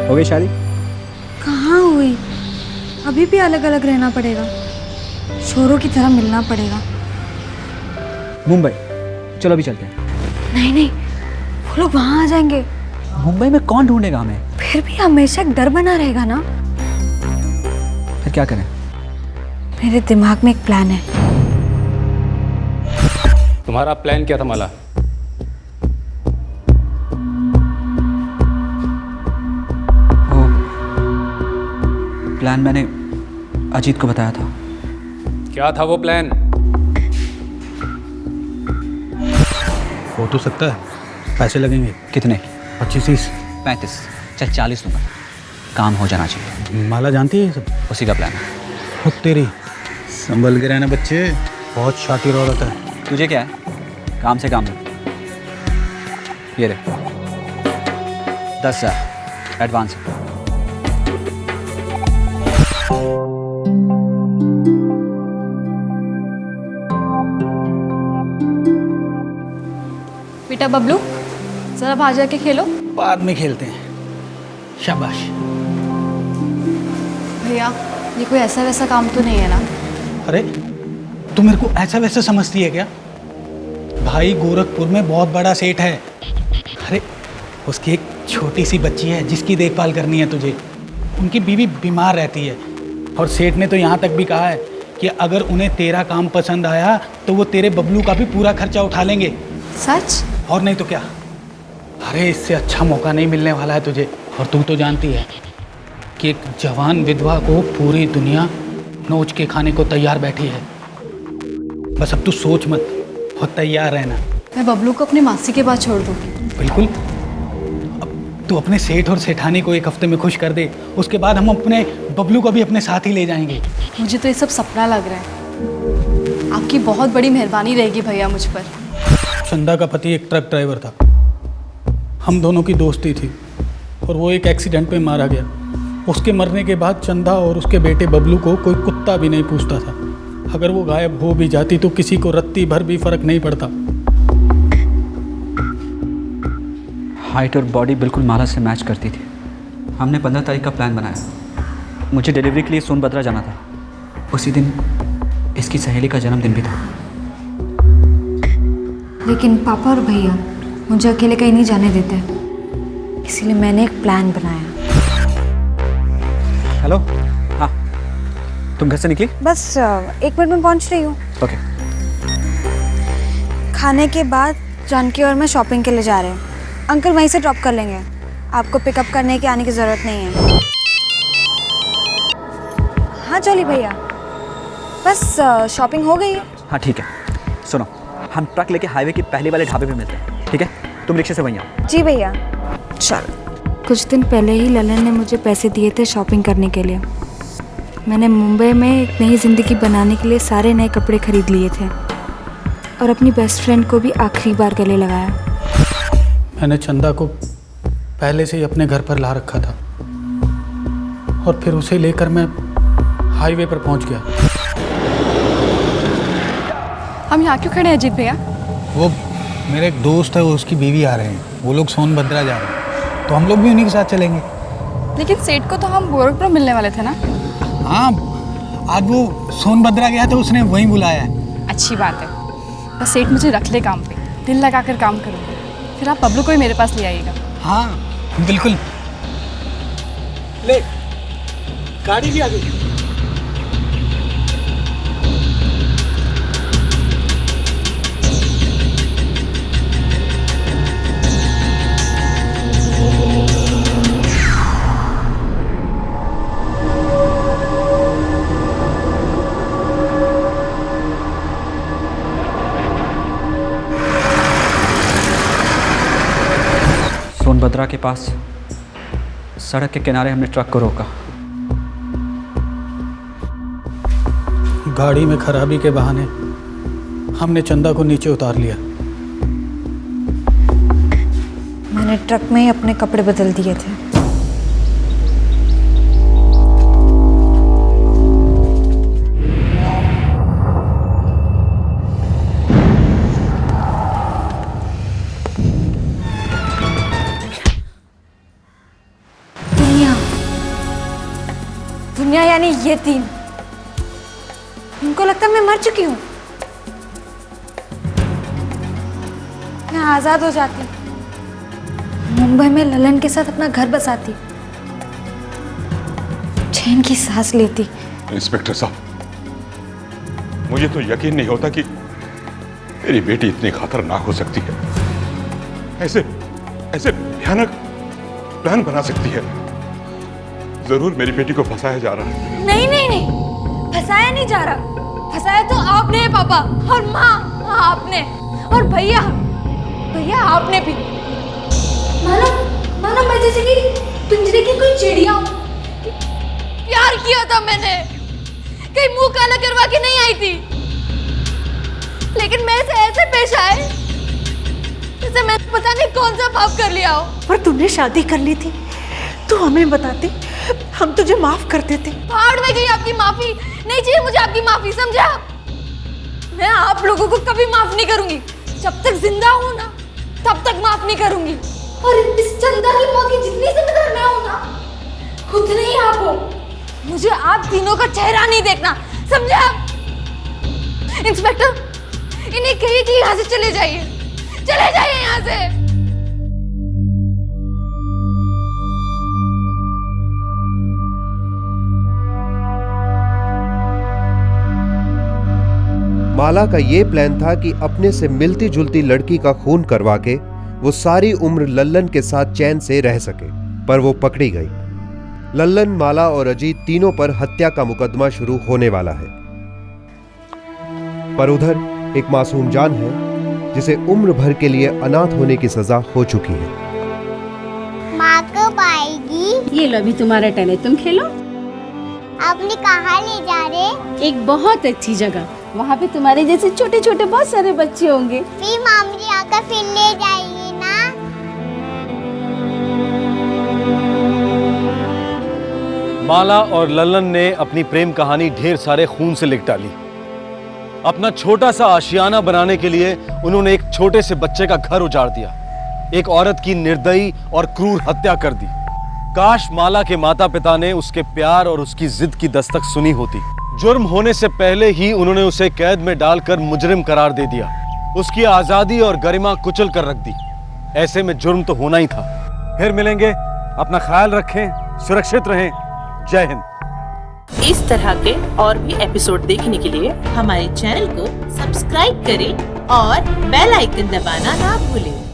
हो गई शादी? कहाँ हुई? अभी भी अलग अलग रहना पड़ेगा, शोरों की तरह मिलना पड़ेगा। मुंबई चलो अभी चलते हैं। नहीं नहीं, वो लोग वहाँ आ जाएंगे। मुंबई में कौन ढूंढेगा हमें? फिर भी हमेशा एक डर बना रहेगा ना। फिर क्या करें? मेरे दिमाग में एक प्लान है। तुम्हारा प्लान क्या था माला? प्लान मैंने अजीत को बताया था। क्या था वो प्लान? हो तो सकता है। पैसे लगेंगे। कितने? 25-30। 35। चल 40 दूंगा, काम हो जाना चाहिए। माला जानती है ये सब? उसी का प्लान है। हो तेरी, संभल के रहना बच्चे, बहुत शातिर औरत है। तुझे क्या है, काम से काम ले। ये रे 10,000 एडवांस। बेटा बबलू, जरा बाहर जाके खेलो। बाद में खेलते हैं। शाबाश। भैया ये कोई ऐसा वैसा काम तो नहीं है ना? अरे तू मेरे को ऐसा वैसा समझती है क्या? भाई गोरखपुर में बहुत बड़ा सेठ है। अरे उसकी एक छोटी सी बच्ची है जिसकी देखभाल करनी है तुझे। उनकी बीवी बीमार रहती है और सेठ ने तो यहाँ तक भी कहा है कि अगर उन्हें तेरा काम पसंद आया तो वो तेरे बबलू का भी पूरा खर्चा उठा लेंगे। सच? और नहीं तो क्या। अरे इससे अच्छा मौका नहीं मिलने वाला है तुझे। और तू तो जानती है कि एक जवान विधवा को पूरी दुनिया नोच के खाने को तैयार बैठी है। बस अब तू सोच मत और तैयार रहना। मैं बबलू को अपनी मासी के पास छोड़ दूँगी। बिल्कुल। अब तू अपने सेठ और सेठानी को एक हफ्ते में खुश कर दे, उसके बाद हम अपने बबलू को भी अपने साथ ही ले जाएंगे। मुझे तो ये सब सपना लग रहा है। आपकी बहुत बड़ी मेहरबानी रहेगी भैया मुझ पर। चंदा का पति एक ट्रक ड्राइवर था। हम दोनों की दोस्ती थी और वो एक एक्सीडेंट में मारा गया। उसके मरने के बाद चंदा और उसके बेटे बबलू को कोई कुत्ता भी नहीं पूछता था। अगर वो गायब हो भी जाती तो किसी को रत्ती भर भी फर्क नहीं पड़ता। हाइट और बॉडी बिल्कुल माला से मैच करती थी। हमने 15 तारीख का प्लान बनाया। मुझे डिलीवरी के लिए सोनभद्रा जाना था। उसी दिन इसकी सहेली का जन्मदिन भी था। लेकिन पापा और भैया मुझे अकेले कहीं नहीं जाने देते, इसीलिए मैंने एक प्लान बनाया। हेलो, हाँ तुम घर से निकली? बस 1 मिनट में पहुंच रही हूँ। ओके। खाने के बाद जानकी और मैं शॉपिंग के लिए जा रहे हैं। अंकल वहीं से ड्रॉप कर लेंगे। आपको पिकअप करने की आने की ज़रूरत नहीं है। हाँ चलिए भैया, बस शॉपिंग हो गई है। हाँ ठीक है। सुनो, हम ट्रक लेके हाईवे के पहले वाले ढाबे पे मिलते हैं, ठीक है? तुम रिक्शे से वहीं आओ। जी भैया। चल। कुछ दिन पहले ही ललन ने मुझे पैसे दिए थे शॉपिंग करने के लिए। मैंने मुंबई में एक नई ज़िंदगी बनाने के लिए सारे नए कपड़े खरीद लिए थे और अपनी बेस्ट फ्रेंड को भी आखिरी बार गले लगाया। मैंने चंदा को पहले से ही अपने घर पर ला रखा था और फिर उसे लेकर मैं हाईवे पर पहुंच गया। हम यहाँ क्यों खड़े हैं अजीत भैया? वो मेरे एक दोस्त है, वो उसकी बीवी आ रहे हैं। वो लोग सोनभद्रा जा रहे हैं तो हम लोग भी उन्हीं के साथ चलेंगे। लेकिन सेठ को तो हम गोरखपुर मिलने वाले थे ना? हाँ, आज वो सोनभद्रा गया तो उसने वहीं बुलाया है। अच्छी बात है। बस सेठ मुझे रख ले काम पे, दिल लगा कर काम करूँगा। फिर आप बबलू को ही मेरे पास ले आइएगा। हाँ बिल्कुल। ले गाड़ी भी आ गई। सोनभद्रा के पास सड़क के किनारे हमने ट्रक को रोका। गाड़ी में खराबी के बहाने हमने चंदा को नीचे उतार लिया। मैंने ट्रक में ही अपने कपड़े बदल दिए थे। दुनिया यानी ये 3। उनको लगता है मैं मर चुकी हूँ। मैं आजाद हो जाती, मुंबई में ललन के साथ अपना घर बसाती, चैन की सांस लेती। इंस्पेक्टर साहब, मुझे तो यकीन नहीं होता कि मेरी बेटी इतनी खतरनाक हो सकती है। ऐसे भयानक प्लान बना सकती है। जरूर मेरी बेटी को फंसाया जा रहा है। नहीं नहीं नहीं, फंसाया नहीं जा रहा। फंसाया तो आपने है पापा, और माँ आपने, और भैया आपने भी। जैसे कि पिंजरे की कोई चिड़िया। प्यार किया था मैंने, कहीं मुंह काला करवा के नहीं आई थी, लेकिन मैं से ऐसे पेश आए जैसे मैं पता नहीं कौन सा पाप कर लिया हो। पर तुमने शादी कर ली थी तो हमें बताते, हम तुझे माफ कर देते। भाड़ में गई आपकी माफी, नहीं चाहिए मुझे आपकी माफी, समझा? मैं आप लोगों को कभी माफ नहीं करूंगी, जब तक जिंदा हूं ना तब तक माफ नहीं करूंगी। और इस चंदा की मौत की जितनी जिम्मेदार मैं हूं ना, उतने ही आप हो। मुझे आप तीनों का चेहरा नहीं देखना, समझे आप? इंस्पेक्टर, इन्हें कहिए कि यहाँ से चले जाइए, चले जाइए यहाँ से। माला का ये प्लान था कि अपने से मिलती जुलती लड़की का खून करवा के वो सारी उम्र लल्लन के साथ चैन से रह सके, पर वो पकड़ी गई। लल्लन, माला और अजीत तीनों पर हत्या का मुकदमा शुरू होने वाला है। पर उधर एक मासूम जान है जिसे उम्र भर के लिए अनाथ होने की सजा हो चुकी है। माँ कब आएगी? ये लो अभी तुम्हारा टर्न है, तुम खेलो। आपने कहाँ ले जा रहे? एक बहुत अच्छी जगह, वहाँ पे तुम्हारे जैसे छोटे छोटे बहुत सारे बच्चे होंगे। फिर मामी आकर फिर ले जाएगी ना? माला और लल्लन ने अपनी प्रेम कहानी ढेर सारे खून से लिख डाली। अपना छोटा सा आशियाना बनाने के लिए उन्होंने एक छोटे से बच्चे का घर उजाड़ दिया, एक औरत की निर्दयी और क्रूर हत्या कर दी। काश माला के माता पिता ने उसके प्यार और उसकी जिद की दस्तक सुनी होती। जुर्म होने से पहले ही उन्होंने उसे कैद में डालकर मुजरिम करार दे दिया, उसकी आजादी और गरिमा कुचल कर रख दी। ऐसे में जुर्म तो होना ही था। फिर मिलेंगे, अपना ख्याल रखें, सुरक्षित रहें। जय हिंद। इस तरह के और भी एपिसोड देखने के लिए हमारे चैनल को सब्सक्राइब करें और बेल आइकन दबाना ना भूलें।